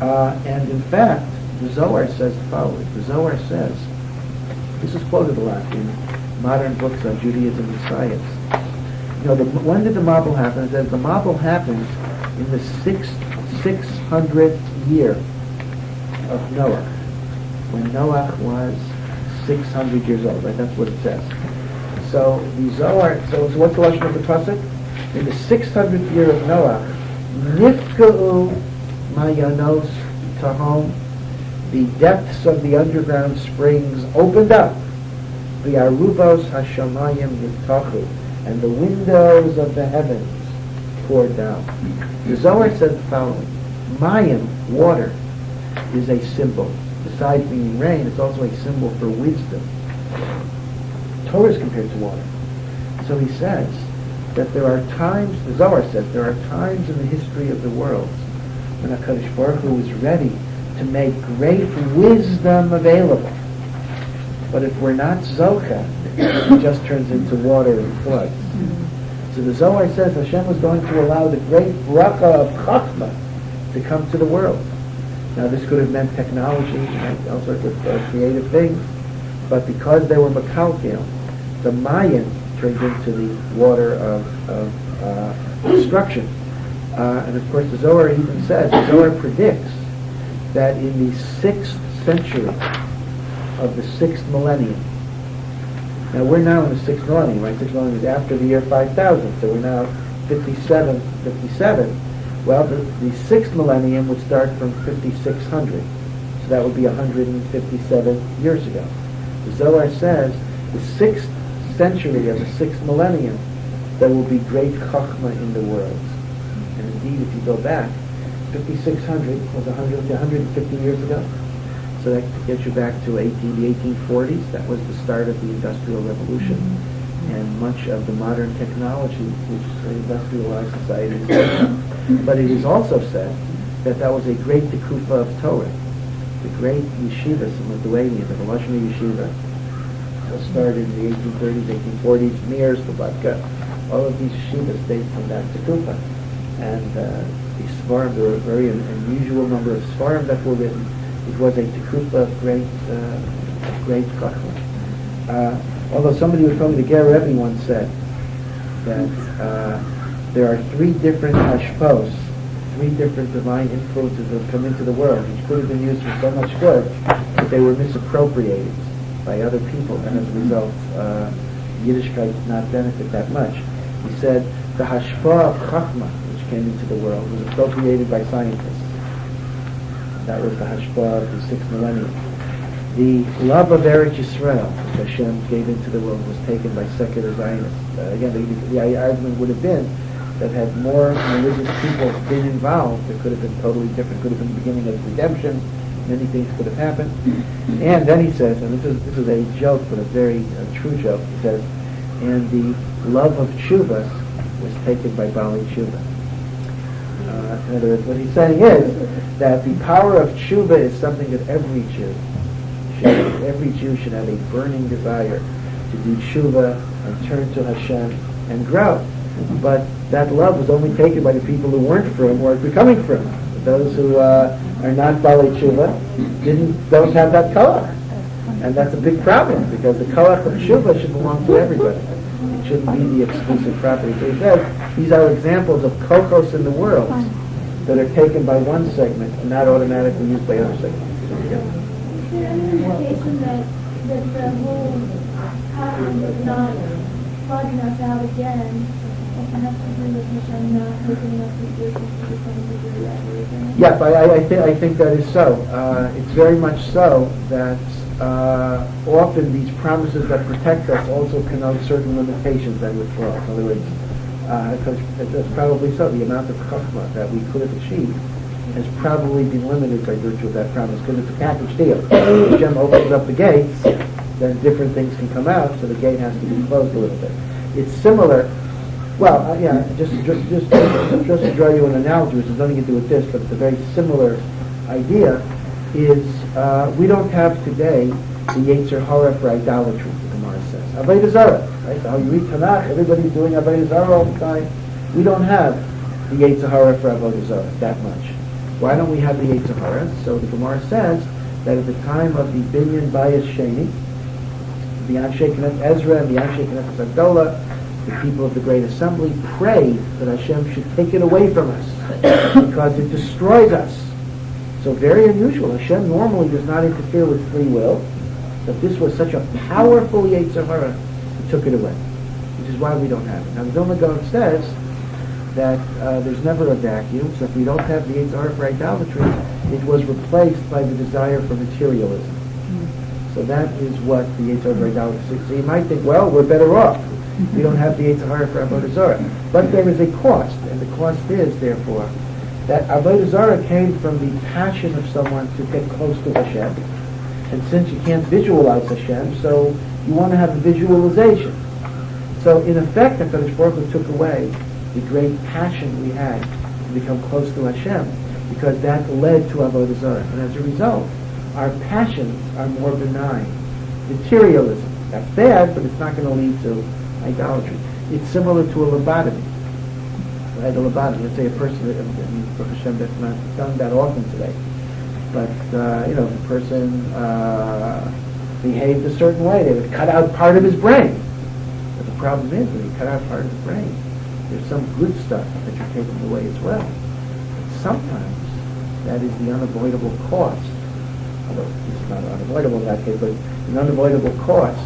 And in fact, the Zohar says the following. The Zohar says, this is quoted a lot in modern books on Judaism and science. When did the Mabul happen? It says the Mabul happened in the 600th year of Noach, when Noach was 600 years old, right? That's what it says. So the Zohar, so what's the lashon of the pasuk? In the 600th year of Noach, nifka'u mayanos tahom, the depths of the underground springs opened up, the arubos hashamayim yiftachu, and the windows of the heavens poured down. The Zohar says the following: Mayim, water, is a symbol. Besides being rain, it's also a symbol for wisdom. Torah is compared to water. So he says that there are times, the Zohar says, there are times in the history of the world when HaKadosh Baruch Hu is ready to make great wisdom available. But if we're not Zocha, it just turns into water and floods. So the Zohar says Hashem was going to allow the great bracha of Chachma to come to the world. Now this could have meant technology, all sorts of creative things, but because they were Makalkel, the Mayan turned into the water of destruction. And of course the Zohar even says, the Zohar predicts that in the 6th century of the 6th millennium, now we're now in the 6th millennium, right? 6th millennium is after the year 5000, so we're now 57. Well, the 6th millennium would start from 5600, so that would be 157 years ago. The Zohar says the 6th century of the 6th millennium, there will be great chachma in the world. And indeed, if you go back, 5600 was 150 years ago. So that gets you back to the 1840s. That was the start of the Industrial Revolution. And much of the modern technology, which the industrialized society is based on. But it is also said that that was a great tekufa of Torah. The great yeshivas in Lithuania, the Voloshin yeshiva, started in the 1830s, 1840s, Mir, Slovakia. All of these yeshivas date from that tekufa. And these svarim, there were a very unusual number of svarim that were written. It was a tekufa of great chachma. Although somebody who told me, the Ger Rebbe once said that there are 3 different hashpos, 3 different divine influences that have come into the world, which could have been used for so much good, but they were misappropriated by other people, and as a result, Yiddishkeit did not benefit that much. He said the hashpah of Chachma, which came into the world, was appropriated by scientists. That was the hashpah of the 6th millennium. The love of Eretz Yisrael, which Hashem gave into the world, was taken by secular Zionists. Again, the argument would have been that had more religious people been involved, it could have been totally different. Could have been the beginning of redemption. Many things could have happened. And then he says, and this is a joke, but a very true joke. He says, and the love of tshuva was taken by Bali tshuva. In other words, what he's saying is that the power of tshuva is something that every Jew should have a burning desire to do tshuva and turn to Hashem and grow. But that love was only taken by the people who weren't from or becoming from. Those who are not Bali tshuva don't have that koach. And that's a big problem, because the koach of tshuva should belong to everybody. It shouldn't be the exclusive property. So he says these are examples of kochos in the world that are taken by one segment and not automatically used by other segments. Yeah. Is there an indication that the whole pattern was not flooding us out again, also have something with Hashem not hoping us to do something to do that reason? Yes, I think that is so. It's very much so that often these promises that protect us also connote certain limitations that withdraw. In other words, because that's probably so. The amount of chachma that we could have achieved has probably been limited by virtue of that promise, because it's a package deal. If Hashem opens up the gates, then different things can come out, so the gate has to be closed a little bit. It's similar. Well, just to draw you an analogy, which has nothing to do with this, but it's a very similar idea, is we don't have today the Yetzer Hara for idolatry, the Gemara says. Avodah Zarah, right? So how you read Tanakh, everybody's doing Avodah Zarah all the time. We don't have the Yetzer Hara for Avodah Zarah that much. Why don't we have the Yetzer Hara? So the Gemara says that at the time of the Binyan Bayis Sheni, the Anshe Knesset Ezra and the Anshe Knesset Agdola, the people of the Great Assembly, prayed that Hashem should take it away from us because it destroys us. So very unusual. Hashem normally does not interfere with free will, but this was such a powerful Yetzer Hara, it took it away, which is why we don't have it. Now the Vilna Gaon says that there's never a vacuum, so if we don't have the Yetzer Hara for idolatry, it was replaced by the desire for materialism. So that is what the Yetzer Hara for idolatry is. So you might think, well, we're better off. We don't have the Yetzer Hara for Avodah Zarah. But there is a cost, and the cost is, therefore, that Avodah Zarah came from the passion of someone to get close to Hashem. And since you can't visualize Hashem, so you want to have a visualization. So in effect, HaKadosh Baruch Hu took away the great passion we had to become close to Hashem, because that led to Avodah Zarah. And as a result, our passions are more benign. Materialism, that's bad, but it's not going to lead to idolatry. It's similar to a lobotomy. Right, a lobotomy. Let's say a person, Baruch Hashem, that's not done that often today. But, if a person behaved a certain way, they would cut out part of his brain. But the problem is, when you cut out part of his brain, there's some good stuff that you're taking away as well. But sometimes that is the unavoidable cost, although it's not unavoidable in that case, but an unavoidable cost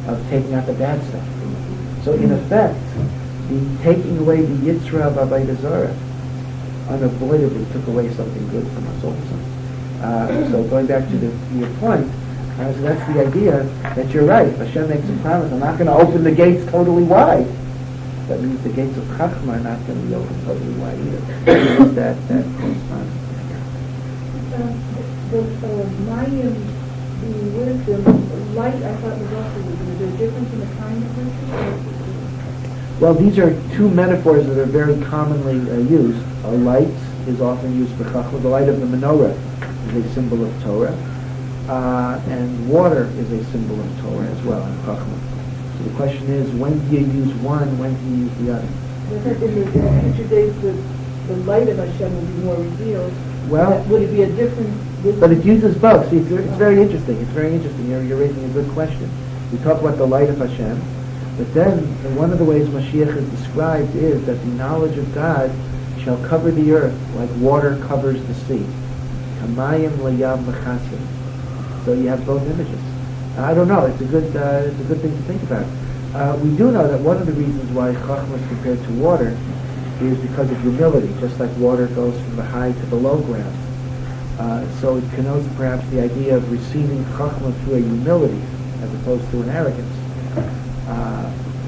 of taking out the bad stuff. So in effect, the taking away the Yitzra of Avodah Zarah unavoidably took away something good from us also. So going back to your point, so that's the idea that you're right. Hashem makes a promise, I'm not going to open the gates totally wide. That means the gates of Chachma are not going to be opened totally wide either. that corresponds. The Mayim, the wisdom, light, I thought was also wisdom. Is there a difference in the kind of wisdom? Well, these are two metaphors that are very commonly used. A light is often used for Chachma. The light of the menorah is a symbol of Torah. And water is a symbol of Torah as well in Chachma. So the question is, when do you use one, when do you use the other? In the future days, the light of Hashem will be more revealed. Well, would it be a different wisdom? but it uses both. See, it's very interesting. It's very interesting. You're raising a good question. We talk about the light of Hashem, but then one of the ways Mashiach is described is that the knowledge of God shall cover the earth like water covers the sea. Kamayim layam v'chasim. So you have both images. I don't know. It's a good thing to think about. We do know that one of the reasons why Chachma is compared to water is because of humility, just like water goes from the high to the low ground. So it connotes perhaps the idea of receiving Chachma through a humility as opposed to an arrogance.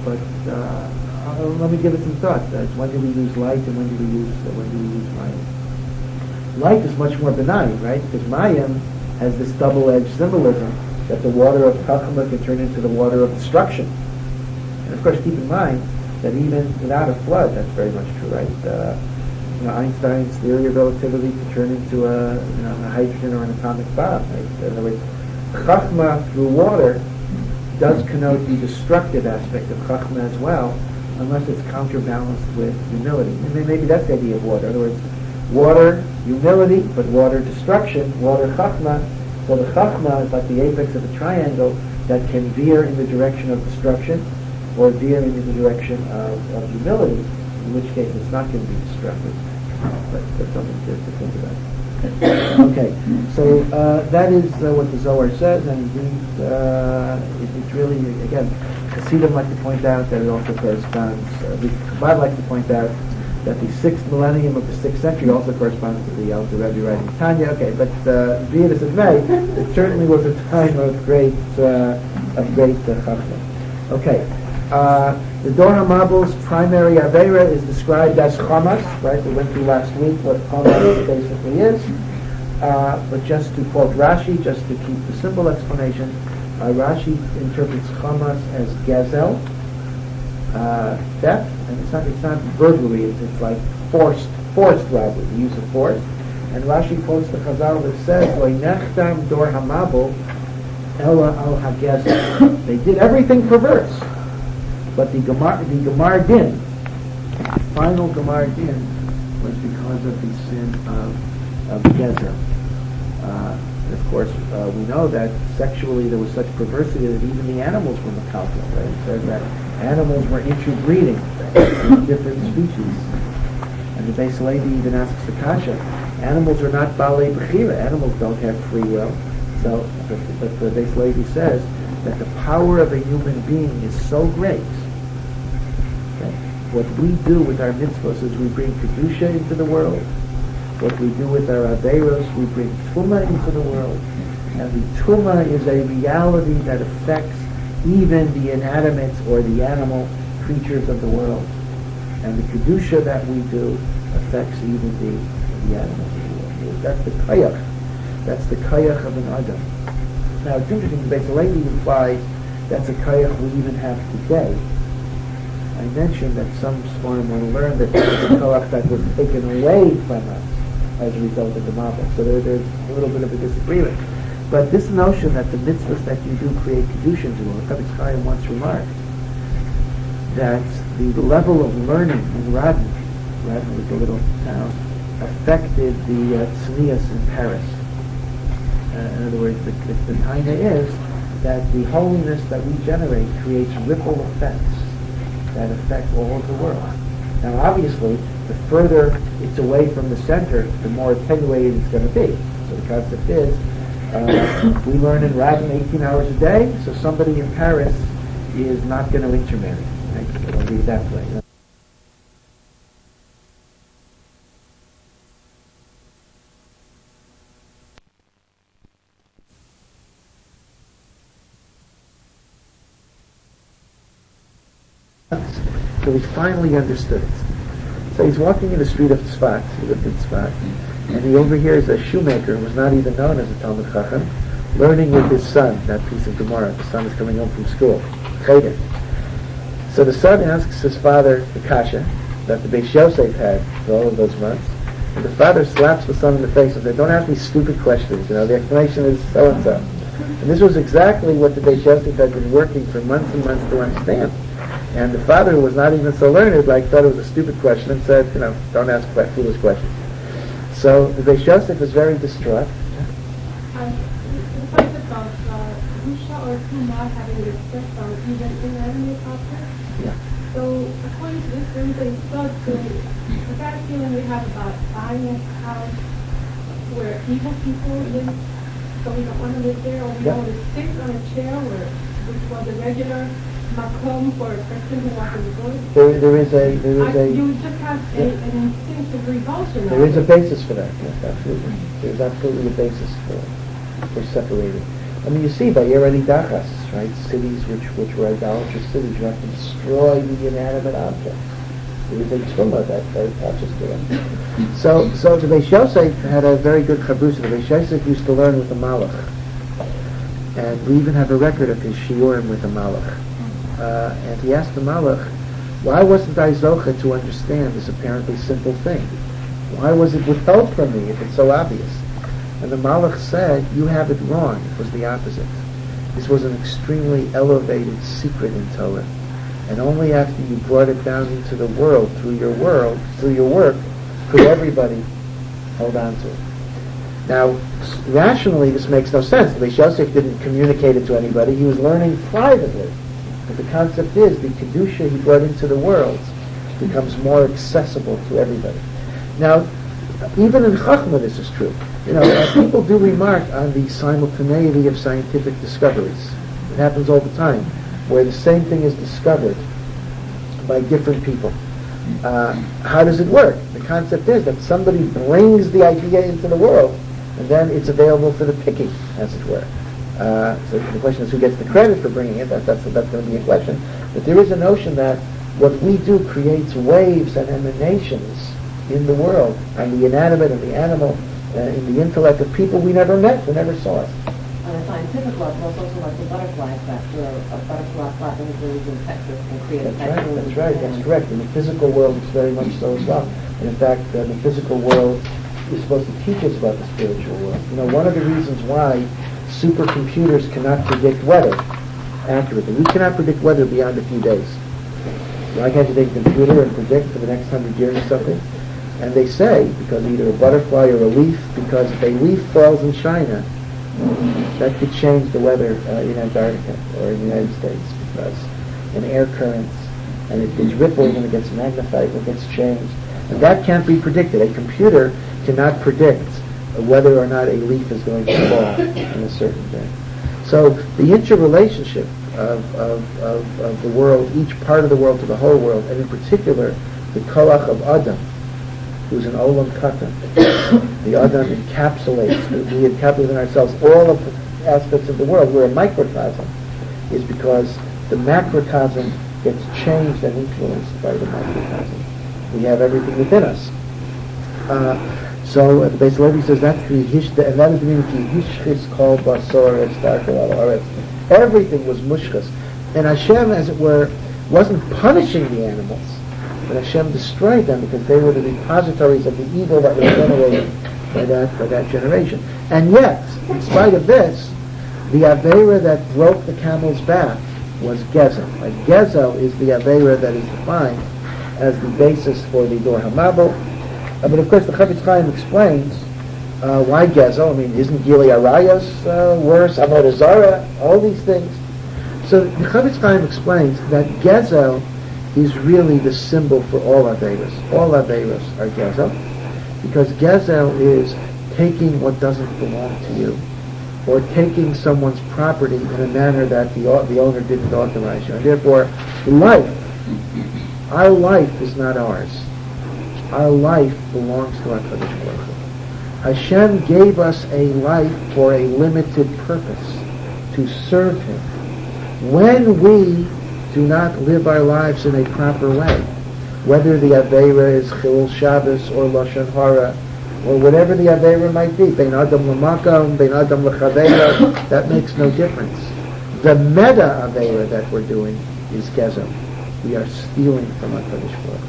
But let me give it some thought. When do we use light and when do we use Mayim? Light is much more benign, right? Because Mayim has this double-edged symbolism that the water of Chachma can turn into the water of destruction. And of course, keep in mind that even without a flood, that's very much true, right? Einstein's theory of relativity can turn into a hydrogen or an atomic bomb, right? In other words, Chachma through water does connote the destructive aspect of Chachma as well, unless it's counterbalanced with humility. And maybe that's the idea of water. In other words, water, humility, but water, destruction, water, Chachma. So the Chachma is like the apex of a triangle that can veer in the direction of destruction or veer in the direction of humility, in which case it's not going to be destructive. But that's something to think about. Okay, so that is what the Zohar says, and it's really, again, Hasidim like to point out that it also corresponds, the Chabad like to point out that the 6th millennium of the 6th century also corresponds to the Alter Rebbe writing Tanya. Okay, but be it as it may, it certainly was a time of great chachma. Okay, the Dor HaMabul's primary Aveira is described as Chamas, right? We went through last week what Chamas basically is. But just to quote Rashi, just to keep the simple explanation, Rashi interprets Chamas as Gazel, theft, and it's not burglary, it's like forced robbery, the use of force. And Rashi quotes the Chazal that says, Lo nechtam dor hamabul ela al hagezel. They did everything perverse, but the Gemar Din, final Gemar Din, was because of the sin of Gezer. And of course, we know that sexually there was such perversity that even the animals were makalkel, right? It says that animals were interbreeding in different species. And the Beis Levi even asks the Kasha, animals are not balei bechira, animals don't have free will. So, but the Beis Levi says that the power of a human being is so great. Okay? What we do with our mitzvahs is we bring kedusha into the world. What we do with our aveiros, we bring tumah into the world. And the tumah is a reality that affects even the inanimate or the animal creatures of the world. And the kedusha that we do affects even the animals of the world. That's the kayach. That's the kayach of an adam. Now it's interesting, the Beis Levi implies that's a kayach we even have today. I mentioned that some Sforim want to learn that that's a kayach that was taken away from us as a result of the Mabul. So there's a little bit of a disagreement. But this notion that the mitzvahs that you do create kedusha into, Chavetz Chaim once remarked that the level of learning in Radin was a little town, affected the tznius in Paris. In other words, the taina is that the holiness that we generate creates ripple effects that affect all of the world. Now obviously, the further it's away from the center, the more attenuated it's going to be. So the concept is, we learn in Radin 18 hours a day, so somebody in Paris is not going to intermarry. Right? So I'll read it that way. So he finally understood it. So he's walking in the street of Tzfat, he lived in Tzfat, and he overhears a shoemaker who was not even known as a Talmud Chacham, learning with his son, that piece of Gemara. The son is coming home from school, Cheder. So the son asks his father the kasha that the Beis Yosef had for all of those months, and the father slaps the son in the face and says, don't ask me stupid questions, the explanation is so-and-so. And this was exactly what the Beis Yosef had been working for months and months to understand. And the father, who was not even so learned, thought it was a stupid question and said, don't ask foolish questions. So the Beis Yosef was very distraught. The concept of Rusha or Tuma having respect on even inanimate objects. Yeah. So according to this, there is a thought to the bad feeling we have about buying a house where evil people live, so we don't want to live there, or we don't want to sit on a chair which was a regular makom for a person who wanted to go. There is a You just have an instinctive revulsion. There is a basis for that. Yes, absolutely. There's absolutely a basis for separating. I mean, you see by Yereli Dachas, right? Cities which were idolatrous cities, you have to destroy the inanimate objects. There is a tumah that attaches to them. So the Beis Yosef had a very good chabrusa. The Beis Yosef used to learn with the Malach, and we even have a record of his shiurim with the Malach. And he asked the Malach, why wasn't I zocha to understand this apparently simple thing? Why was it withheld from me if it's so obvious? And the Malach said, you have it wrong. It was the opposite. This was an extremely elevated secret in Torah. And only after you brought it down into the world, through your work, could everybody hold on to it. Now, rationally, this makes no sense. The Beis Yosef didn't communicate it to anybody. He was learning privately. But the concept is the kedusha he brought into the world becomes more accessible to everybody. Now, even in Chachma this is true. People do remark on the simultaneity of scientific discoveries. It happens all the time. where the same thing is discovered by different people. How does it work? The concept is that somebody brings the idea into the world, and then it's available for the picking, as it were. So the question is who gets the credit for bringing it. That's going to be a question. But there is a notion that what we do creates waves and emanations in the world, on the inanimate and the animal, in the intellect of people we never met, who never saw us. On a scientific level, it's also like the butterfly effect, where a butterfly flattens wings in Texas and creates That's right, that's correct. In the physical world, it's very much so as well. And in fact, the physical world is supposed to teach us about the spiritual world. You know, one of the reasons why supercomputers cannot predict weather accurately. We cannot predict weather beyond a few days. Why can't you take a computer and predict for the next 100 years or something? And they say, because either a butterfly or a leaf, because if a leaf falls in China, that could change the weather in Antarctica or in the United States, because an air current, and it gets rippled and it gets magnified and it gets changed. And that can't be predicted. A computer cannot predict whether or not a leaf is going to fall in a certain day. So the interrelationship of the world, each part of the world to the whole world, and in particular the koach of Adam, who's an olam katan. The Adam encapsulates, we encapsulate within ourselves all of the aspects of the world. We're a microcosm, is because the macrocosm gets changed and influenced by the microcosm. We have everything within us. So the Beis Levi says that's and that is the meaning of hishchis kol basor estarkel al aretz. Everything was mushchas, and Hashem, as it were, wasn't punishing the animals, but Hashem destroyed them because they were the repositories of the evil that was generated by that generation. And yet, in spite of this, the aveira that broke the camel's back was gezel. Like gezel is the aveira that is defined as the basis for the Dor HaMabel. But of course, the Chavetz Chaim explains why gezel. I mean, isn't Gilei Arayos worse? Avodah Zarah, all these things. So the Chavetz Chaim explains that gezel is really the symbol for all aveiros. All aveiros are gezel, because gezel is taking what doesn't belong to you, or taking someone's property in a manner that the owner didn't authorize you. And therefore, our life is not ours. Our life belongs to HaKadosh Baruch Hu. Hashem gave us a life for a limited purpose, to serve Him. When we do not live our lives in a proper way, whether the Aveira is Chilul Shabbos or Lashon Hara, or whatever the Aveira might be, Bein Adam L'Makam, Bein Adam L'Chaveira, that makes no difference. The meta Aveira that we're doing is Gezel. We are stealing from HaKadosh Baruch Hu,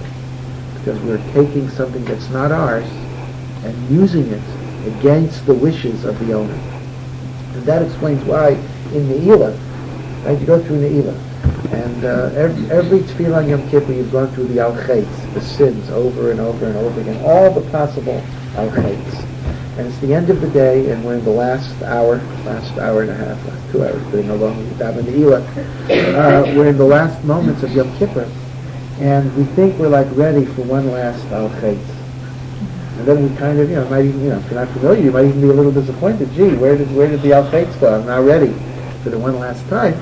because we're taking something that's not ours and using it against the wishes of the owner. And that explains why in Ne'ilah, right, you go through Ne'ilah, and every tefillah on Yom Kippur you've gone through the al-chaitz, the sins, over and over and over again, all the possible al-chaitz. And it's the end of the day, and we're in the last hour and a half, last 2 hours, putting along with Daven Ne'ilah. We're in the last moments of Yom Kippur, and we think we're like ready for one last al-chaitz. And then we kind of, might even, if you're not familiar, you might even be a little disappointed. Gee, where did the al-chaitz go? I'm now ready for the one last time.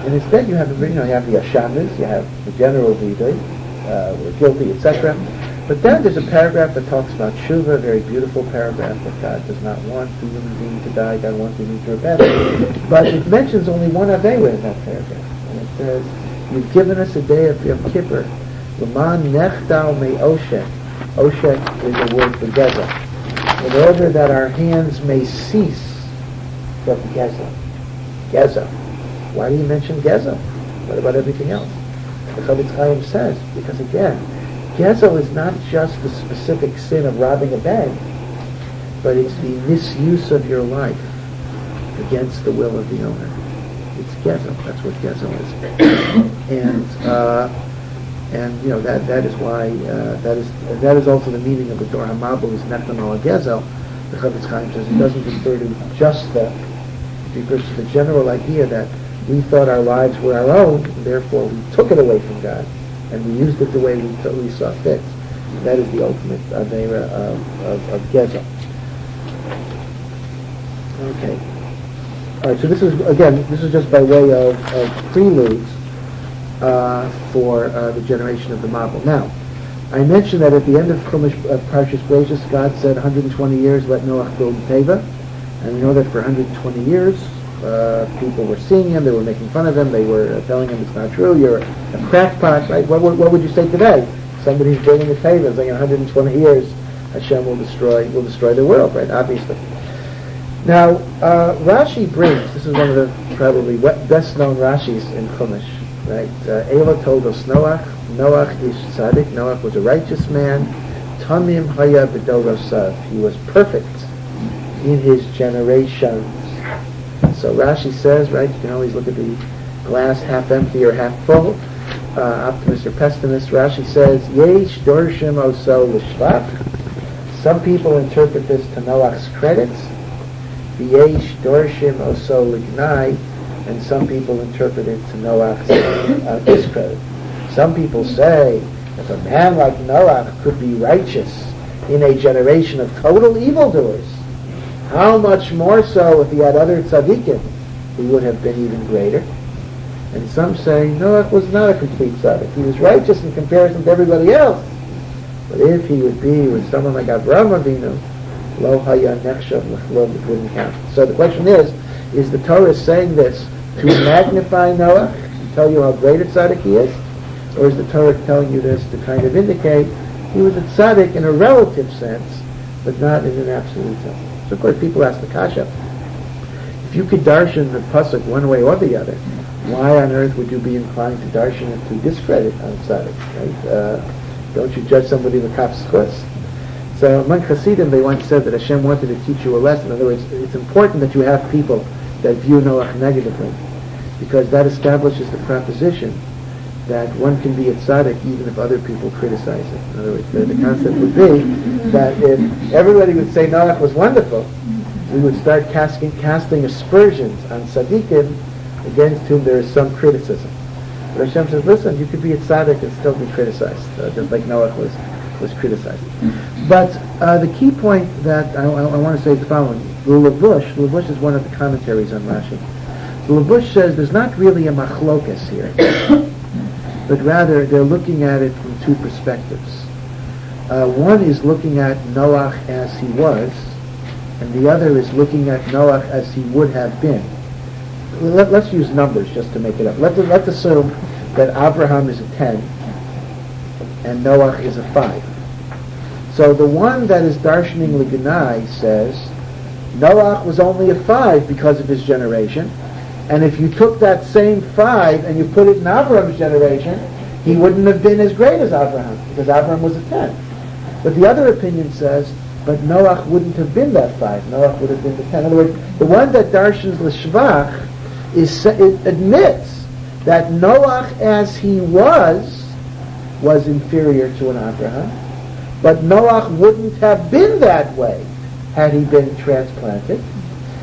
And instead you have the Yashamas, you have the general viday, we're guilty, etc. But then there's a paragraph that talks about Shuvah, a very beautiful paragraph, that God does not want the human being to die, God wants the human being to repent. But it mentions only one Aveira in that paragraph. And it says, you've given us a day of Yom Kippur, L'man nechtal me oshek. Oshek is a word for Gezel. In order that our hands may cease from Gezel. Gezel. Why do you mention Gezel? What about everything else? The Chavetz Chaim says, because again, Gezel is not just the specific sin of robbing a bank, but it's the misuse of your life against the will of the owner. It's Gezel. That's what Gezel is. And that is why that is also the meaning of the Dor HaMabel is Nechtan al Gezel. The Chavetz Chaim says it doesn't refer to just that. It refers to the general idea that we thought our lives were our own, and therefore we took it away from God, and we used it the way we saw fit. That is the ultimate Aveira of Gezel. Okay. All right. So this is just by way of preludes for the generation of the Mabul. Now, I mentioned that at the end of parshas bereishis, God said 120 years, let Noach build the Teva. And we know that for 120 years, people were seeing him, they were making fun of him, they were telling him it's not true, you're a crackpot, right? What would you say today? Somebody's building a Teva, saying in 120 years, Hashem will destroy the world, right? Obviously. Now, Rashi brings, this is one of the probably best-known Rashis in Chumash, right? Ela told us Noach is tzaddik, Noach was a righteous man, Tamim haya b'dorosav, he was perfect in his generations. So Rashi says, right, you can always look at the glass half empty or half full, optimist or pessimist. Rashi says, Yesh dorshim oso l'shvach. Some people interpret this to Noach's credit. Yesh dorshim oso l'gnai. And some people interpret it to Noach's discredit. Some people say, if a man like Noach could be righteous in a generation of total evildoers, how much more so if he had other tzaddikim, he would have been even greater. And some say Noach was not a complete tzaddik. He was righteous in comparison to everybody else. But if he would be with someone like Avraham Avinu, lo haya nechshav l'chlov, it wouldn't count. So the question is the Torah saying this to magnify Noach, to tell you how great a tzaddik he is? Or is the Torah telling you this to kind of indicate he was a tzaddik in a relative sense, but not in an absolute sense? So of course people ask the kasha, if you could darshan the pasuk one way or the other, why on earth would you be inclined to darshan it to discredit on tzaddik, right? Don't you judge somebody with kaf schus? So among Hasidim they once said that Hashem wanted to teach you a lesson. In other words, it's important that you have people that view Noach negatively, because that establishes the proposition that one can be a tzaddik even if other people criticize it. In other words, the concept would be that if everybody would say Noach was wonderful, we would start casting aspersions on tzaddikim against whom there is some criticism. But Hashem says, listen, you could be a tzaddik and still be criticized, just like Noach was criticized. But the key point that I want to say is the following. The Levush is one of the commentaries on Rashi. The Levush says there's not really a machlokas here, but rather they're looking at it from two perspectives. One is looking at Noach as he was, and the other is looking at Noach as he would have been. Let's use numbers just to make it up. Let's assume that Abraham is a 10 and Noach is a 5. So the one that is darshaning l'ganai says Noach was only a 5 because of his generation, and if you took that same 5 and you put it in Abraham's generation, he wouldn't have been as great as Abraham, because Abraham was a 10. But the other opinion says, but Noach wouldn't have been that 5. Noach would have been the 10. In other words, the one that darshans l'shvach admits that Noach as he was inferior to an Abraham, but Noach wouldn't have been that way had he been transplanted.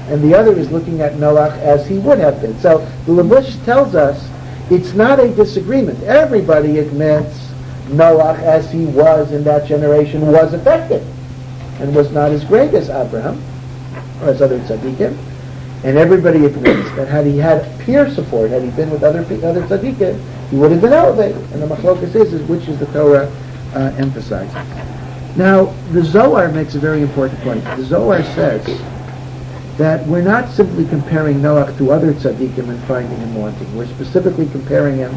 And the other is looking at Noach as he would have been. So the Levush tells us it's not a disagreement. Everybody admits Noach as he was in that generation was affected and was not as great as Abraham or as other tzaddikim. And everybody admits that had he had peer support, had he been with other tzaddikim, he would have been elevated. And the machlokas is which is the Torah emphasizing. Now, the Zohar makes a very important point. The Zohar says that we're not simply comparing Noach to other tzaddikim and finding him wanting. We're specifically comparing him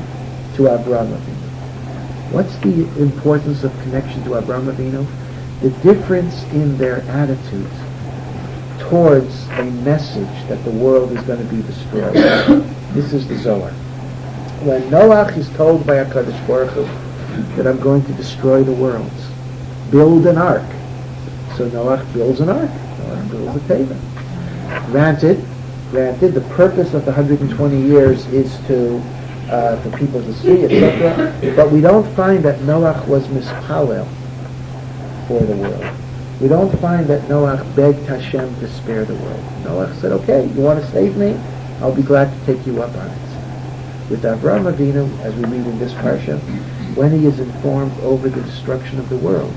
to Avraham Avinu. What's the importance of connection to Avraham Avinu? The difference in their attitude towards a message that the world is going to be destroyed. This is the Zohar. When Noach is told by HaKadosh Baruch Hu that I'm going to destroy the world, build an ark. So Noach builds an ark. Noach builds a teva. Granted, the purpose of the 120 years is for people to see, etc. But we don't find that Noach was mispalel for the world. We don't find that Noach begged Hashem to spare the world. Noach said, okay, you want to save me? I'll be glad to take you up on it. With Avraham Avinu, as we read in this parsha, when he is informed over the destruction of the world,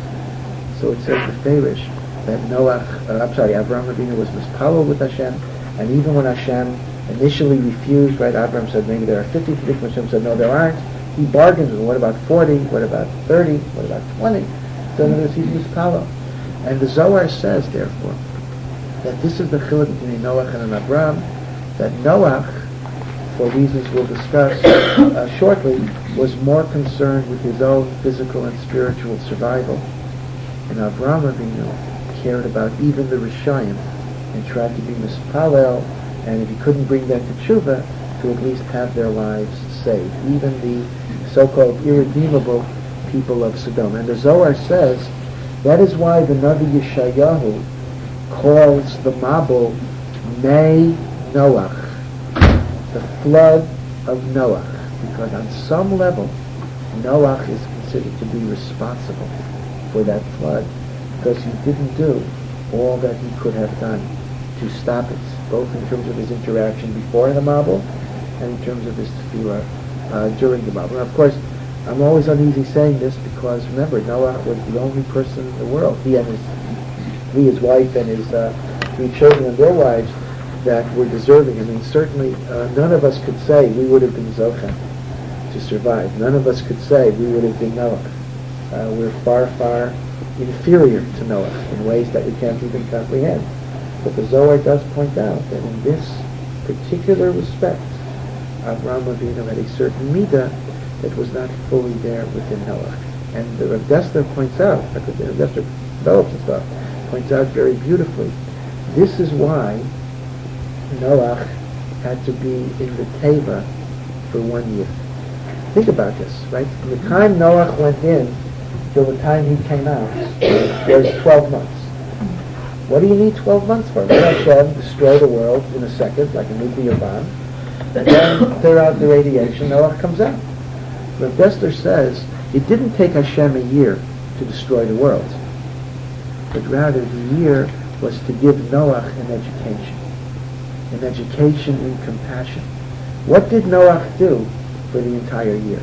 so it says the Farish that Avraham Avinu was mispalel with Hashem, and even when Hashem initially refused, right? Abraham said maybe there are 50 tzaddikim. Hashem said no, there aren't. He bargains with them. What about 40? What about 30? What about 20? So in other words, he's mispalo. And the Zohar says, therefore, that this is the chiluk between Noach and Abraham, that Noach, for reasons we'll discuss shortly, was more concerned with his own physical and spiritual survival. And Abraham Avinu cared about even the Rishayim and tried to be mispalel, and if he couldn't bring them to tshuva, to at least have their lives saved. Even the so-called irredeemable people of Sodom. And the Zohar says that is why the Navi Yeshayahu calls the Mabul Mei Noach, the flood of Noach, because on some level Noach is considered to be responsible for that flood, because he didn't do all that he could have done to stop it, both in terms of his interaction before the Mabul and in terms of his tefillah during the Mabul. Of course, I'm always uneasy saying this because remember, Noach was the only person in the world, he, his wife, and his 3 children and their wives, that were deserving. I mean, certainly none of us could say we would have been Zocha to survive. None of us could say we would have been Noach. We're far, far inferior to Noach in ways that we can't even comprehend. But the Zohar does point out that in this particular respect, Avraham Avinu had a certain midah that was not fully there within Noach. And the Rav Dessler points out, because the Rav Dessler develops and stuff, points out very beautifully, this is why Noach had to be in the Teva for 1 year. Think about this, right? From the time Noach went in till the time he came out, there's 12 months. What do you need 12 months for? Let Hashem destroy the world in a second, like a nuclear bomb, and then clear out the radiation, Noach comes out. Rav Dessler says it didn't take Hashem a year to destroy the world, but rather the year was to give Noach an education in compassion. What did Noach do for the entire year?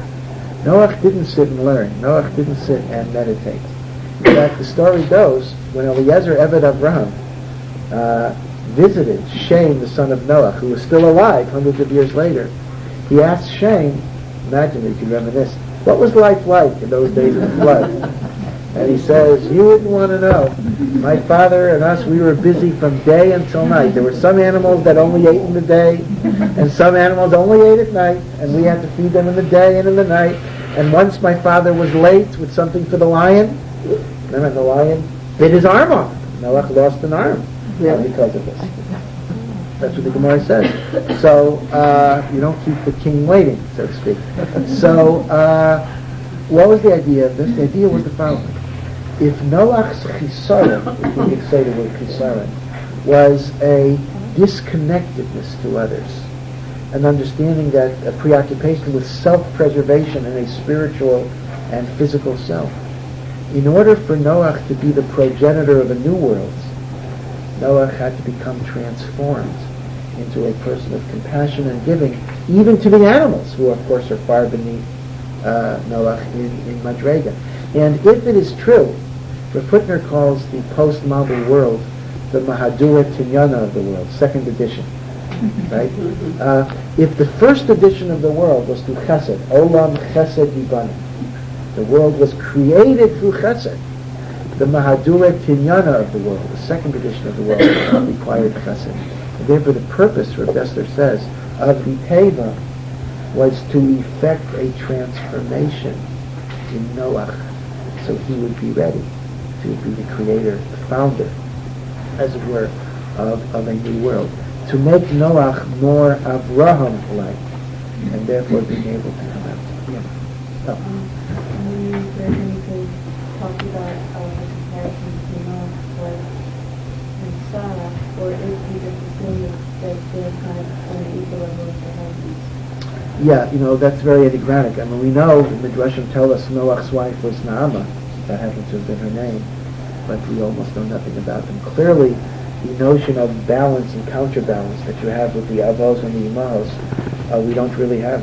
Noach didn't sit and learn. Noach didn't sit and meditate. In fact, the story goes, when Eliezer Eved Avraham visited Shem, the son of Noach, who was still alive hundreds of years later, he asked Shem, imagine if you reminisce, what was life like in those days of the flood? And he says, you wouldn't want to know. My father and us, we were busy from day until night. There were some animals that only ate in the day, and some animals only ate at night, and we had to feed them in the day and in the night. And once my father was late with something for the lion, remember the lion bit his arm off. Noach lost an arm because of this. That's what the Gemara says. So you don't keep the king waiting, so to speak. So what was the idea of this? The idea was the following. If Noach's chisaron, if we could say the word chisaron, was a disconnectedness to others, an understanding that a preoccupation with self-preservation and a spiritual and physical self. In order for Noach to be the progenitor of a new world, Noach had to become transformed into a person of compassion and giving, even to the animals, who of course are far beneath Noach in Madrega. And if it is true, Rav Putner calls the post-Mabul world the Mahadura Tinyana of the world, 2nd edition. Right? If the first edition of the world was through Chesed, Olam Chesed Yibana, the world was created through Chesed, the Mahadura Tinyana of the world, the 2nd edition of the world, required Chesed. And therefore the purpose, Rav Dessler says, of the Teva was to effect a transformation in Noach, so he would be ready to be the creator, the founder, as it were, of a new world. To make Noach more Avraham-like, and therefore being able to come out. Yeah. Oh. Is there anything talking about the comparison between Noach and Sarah, or is he just assuming that they're kind of on an equal level of the heavens? Yeah, that's very enigmatic. I mean, we know the Midrashim tell us Noach's wife was Naamah. That happens to have been her name, but we almost know nothing about them. Clearly, the notion of balance and counterbalance that you have with the avos and the imahos, we don't really have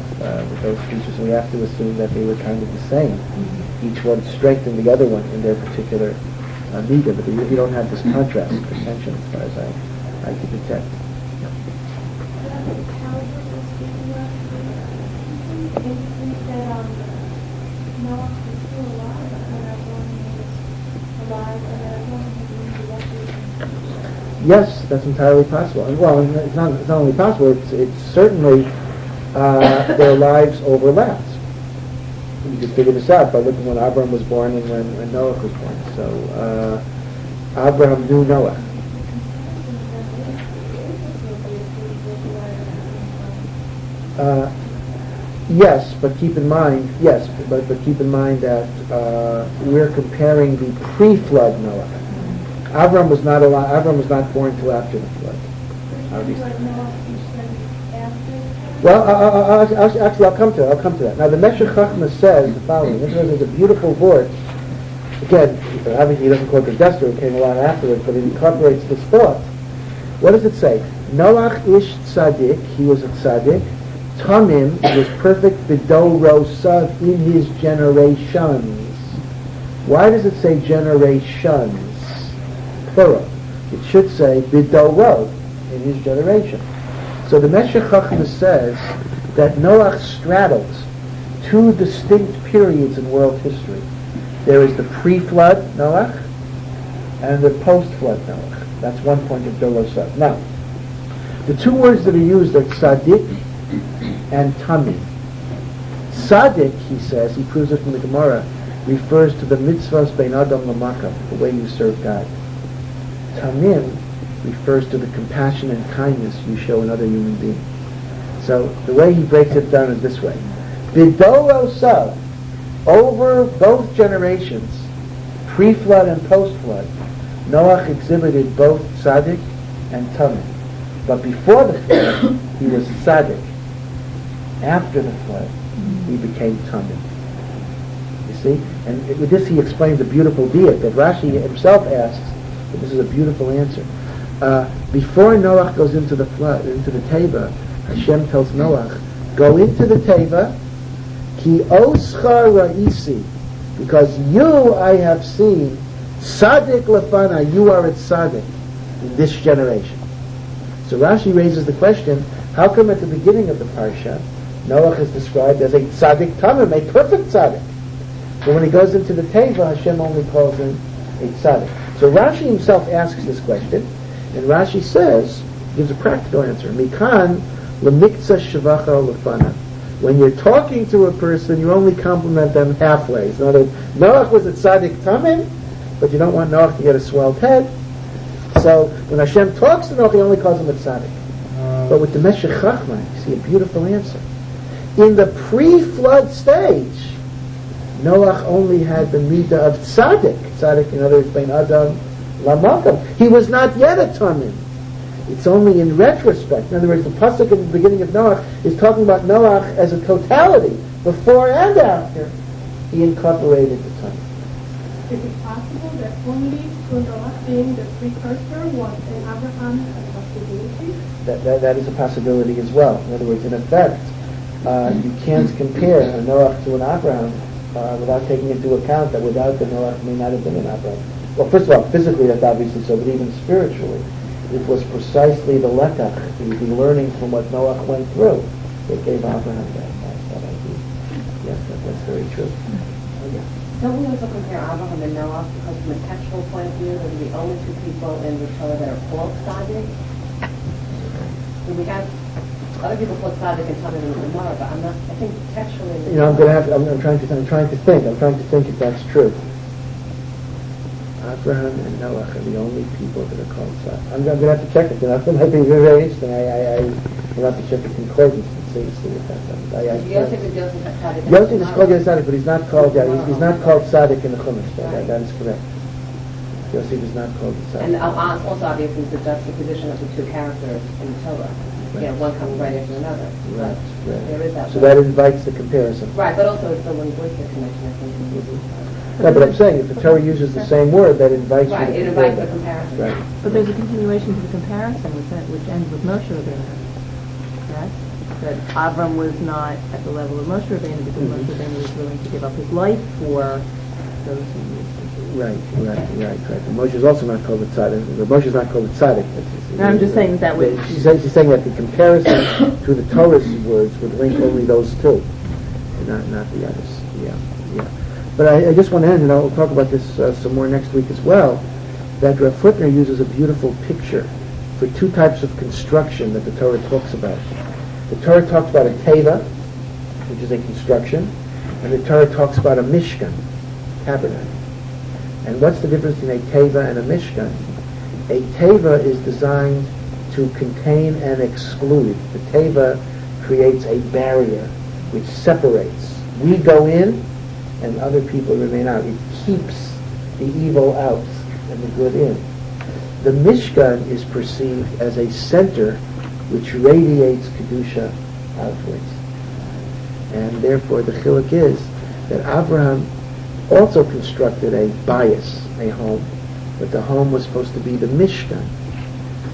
with those creatures. We have to assume that they were kind of the same. Each one strengthened the other one in their particular midah, but you don't have this contrast, this tension, as far as I could detect. Yeah. Noah was still alive when everyone was alive and everyone was directly. Yes, that's entirely possible. And well, it's not only possible, it's certainly their lives overlapped. You can figure this out by looking when Abraham was born and when Noach was born. So Abraham knew Noah. Yes, but keep in mind, but keep in mind that we're comparing the pre-flood Noah. Abraham was not alive. Abraham was not born until after the flood. Well, actually, I'll come to that. Now, the Meshech Chochmah says the following. There's a beautiful word. Again, obviously, he doesn't quote the Dester, it came a lot afterwards, but it incorporates this thought. What does it say? Noach ish tzaddik, he was a tzaddik. Tamim, he was perfect b'dorosav, in his generations. Why does it say generations? Plural. It should say b'doro, in his generation. So the Meshech Chochmah says that Noach straddles two distinct periods in world history. There is the pre-flood Noach and the post-flood Noach. That's one point of Dorosav. Now, the two words that are used are tzaddik and tamim. Tzaddik, he says, he proves it from the Gemara, refers to the mitzvahs bein adam l'makam, the way you serve God. Tamim refers to the compassion and kindness you show another human being. So the way he breaks it down is this way. B'dorosav, over both generations, pre-flood and post-flood, Noach exhibited both tzaddik and tamim. But before the flood, he was tzaddik. After the flood, he became tamim. You see? And with this he explains a beautiful diak that Rashi himself asks, but this is a beautiful answer. Before Noach goes into the flood, into the teva, Hashem tells Noach, go into the teva, ki oscha ra'isi, because you I have seen, tzaddik lefana, you are a tzaddik in this generation. So Rashi raises the question, how come at the beginning of the parsha, Noach is described as a tzaddik tamim, a perfect tzaddik? But when he goes into the teva, Hashem only calls him a tzaddik. So Rashi himself asks this question, and Rashi says, gives a practical answer. Mikan lemikza shavacha lefana. When you're talking to a person, you only compliment them halfway. So in other words, Noach was a tzaddik tamim, but you don't want Noach to get a swelled head. So when Hashem talks to Noach, he only calls him a tzaddik. But with the Meshech Chochmah, you see a beautiful answer. In the pre-flood stage, Noach only had the midah of tzaddik. Tzaddik, in other words, bein adam lamakam. He was not yet a tamim. It's only in retrospect. In other words, the pasuk at the beginning of Noach is talking about Noach as a totality, before and after he incorporated the tamim. Is it possible that only to Noach being the precursor was an Abraham a possibility? That is a possibility as well. In other words, in effect, you can't compare a Noach to an Abraham without taking into account that without the Noach may not have been an Abraham. Well, first of all, physically that's obviously so, but even spiritually, it was precisely the lekach, the learning from what Noach went through, that gave Abraham that idea. Yes, that's very true. Don't we also compare Abraham and Noah because from a textual point of view, they're the only two people in the Torah that are called tzaddik? We have other people called tzaddik and tamim in the Gemara, but I think textually. I'm trying to think if that's true. Abraham and Noach are the only people that are called tzaddik. I'm going to have to check it. That might be very interesting. I'll have to check the concordance and see if that's Yosef is Yosef tzaddik. Yosef is called tzaddik, but he's not called tzaddik in the Chumash. That is correct. Yosef is not called tzaddik. And also obviously the juxtaposition of the two characters in the Torah. Right. One comes right after another. Right. There is that. So that invites the comparison. Right, but also it's the linguistic connection, I think. No, but I'm saying if the Torah uses the same word, that invites you to Right, it compare invites the them. comparison. Right. But there's a continuation to the comparison, which ends with Moshe Rabbeinu, correct? That Avram was not at the level of Moshe Rabbeinu because Moshe Rabbeinu was willing to give up his life for those who used him. Right. And Moshe is also not called a tzaddik. Moshe is not called a tzaddik. No, I'm just saying that way. She's saying that the comparison to the Torah's words would link only those two, and not the others. Yeah. But I just want to end, and I'll talk about this some more next week as well, that Rav Flitner uses a beautiful picture for two types of construction that the Torah talks about. The Torah talks about a teva, which is a construction, and the Torah talks about a mishkan, tabernacle. And what's the difference between a teva and a mishkan? A teva is designed to contain and exclude. The teva creates a barrier which separates. We go in, and other people remain out. It keeps the evil out and the good in. The Mishkan is perceived as a center which radiates Kedusha outwards. And therefore the chiluk is that Abraham also constructed a bias, a home, but the home was supposed to be the Mishkan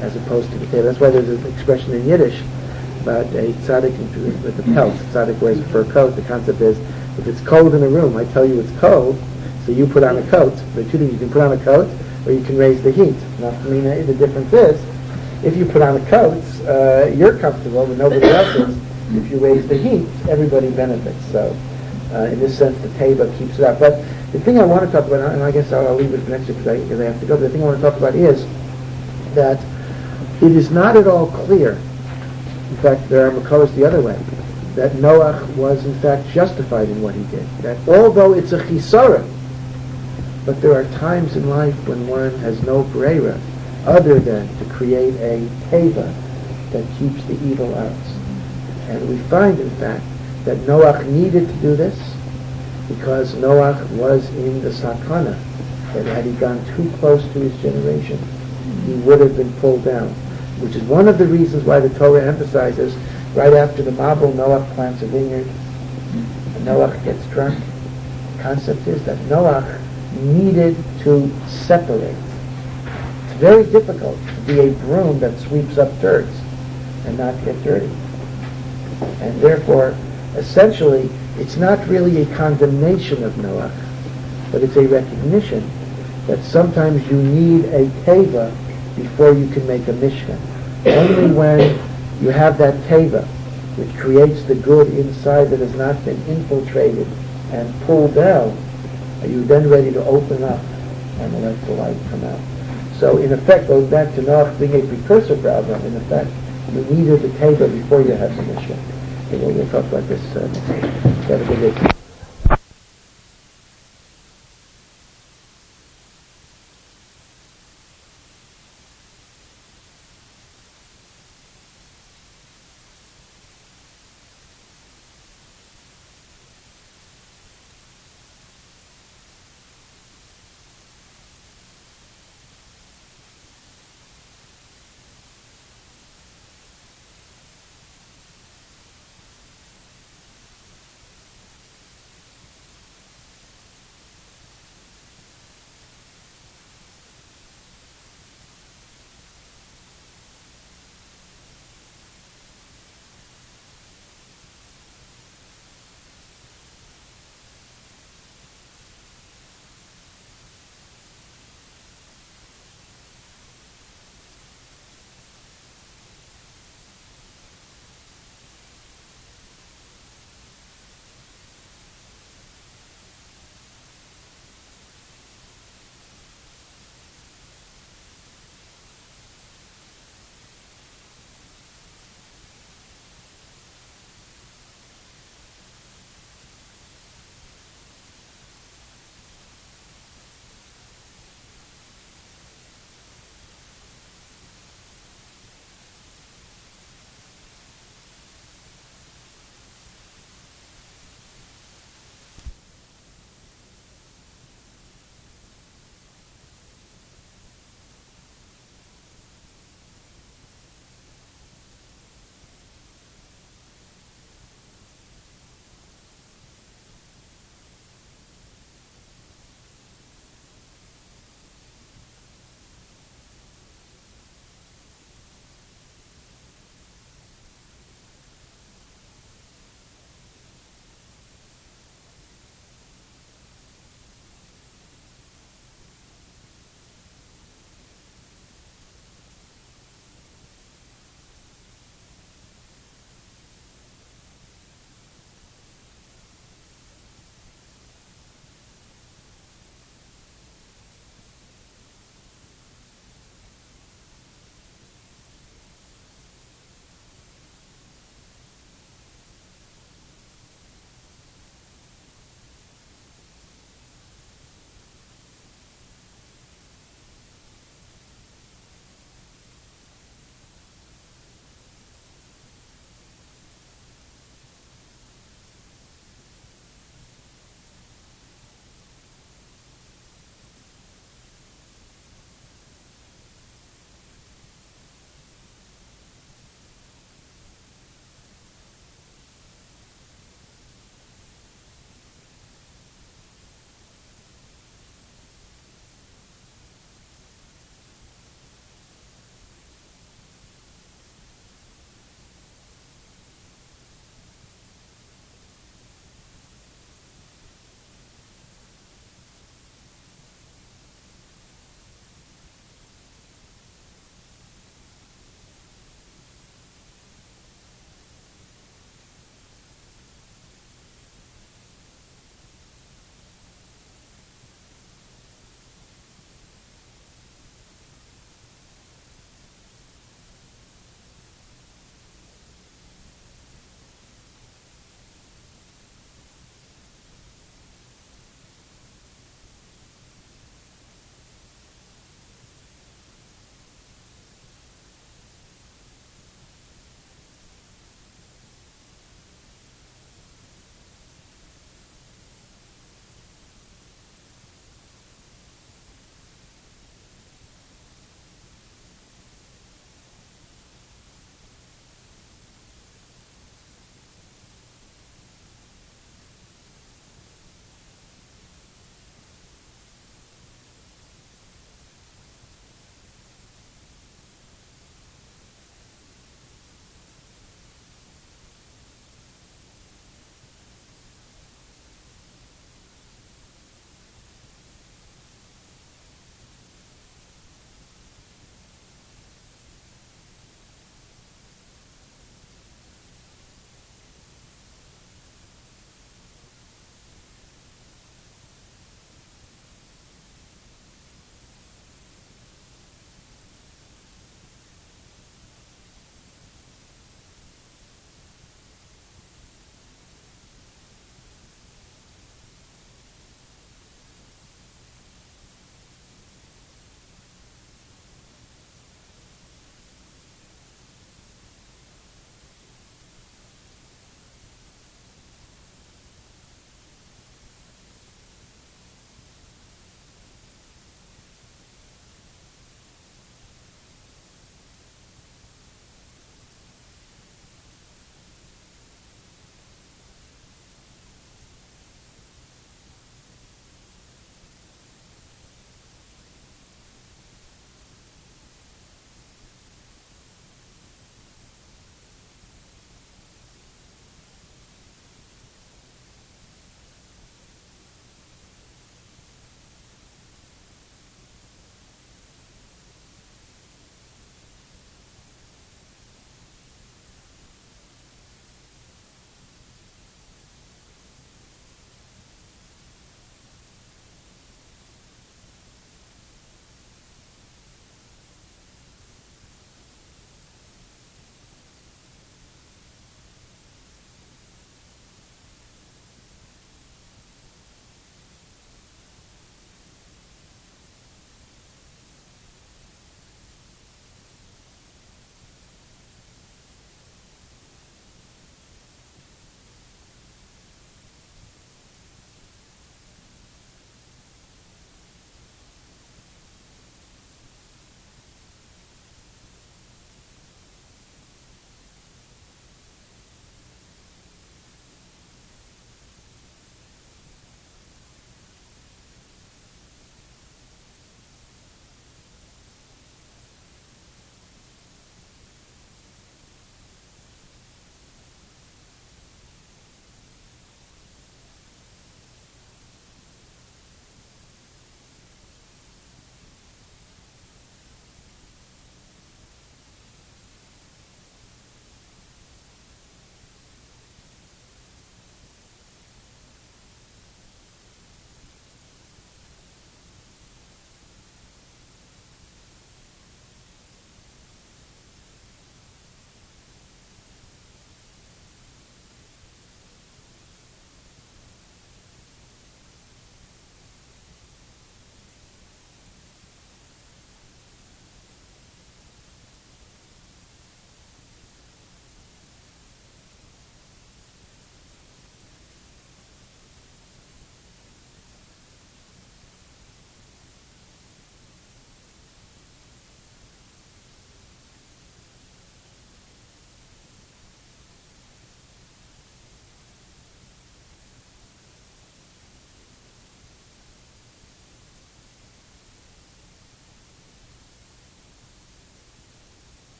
as opposed to the table. That's why there's an expression in Yiddish about a tzaddik with the pelt. Tzaddik wears a fur coat. The concept is, if it's cold in a room, I tell you it's cold, so you put on a coat. There are two things: you can put on a coat, or you can raise the heat. Now, the difference is, if you put on a coat, you're comfortable, but nobody else is. If you raise the heat, everybody benefits. So, in this sense, the teva keeps it up. But the thing I want to talk about, and I guess I'll leave it for next week because I have to go, but the thing I want to talk about is that it is not at all clear, in fact, there are makoros the other way, that Noach was in fact justified in what he did. That although it's a chisaron, but there are times in life when one has no bereira other than to create a teva that keeps the evil out. And we find, in fact, that Noach needed to do this because Noach was in the sakana, that had he gone too close to his generation, he would have been pulled down, which is one of the reasons why the Torah emphasizes right after the Mabul, Noach plants a vineyard, and Noach gets drunk. The concept is that Noach needed to separate. It's very difficult to be a broom that sweeps up dirt and not get dirty. And therefore, essentially, it's not really a condemnation of Noach, but it's a recognition that sometimes you need a teva before you can make a mishkan. Only when you have that teva, which creates the good inside that has not been infiltrated and pulled down, are you then ready to open up and let the light come out. So in effect, going back to Noach being a precursor for Abraham, in effect, you needed the teva before you had the mishkan. Okay, we'll talk about this next week. Have a good day.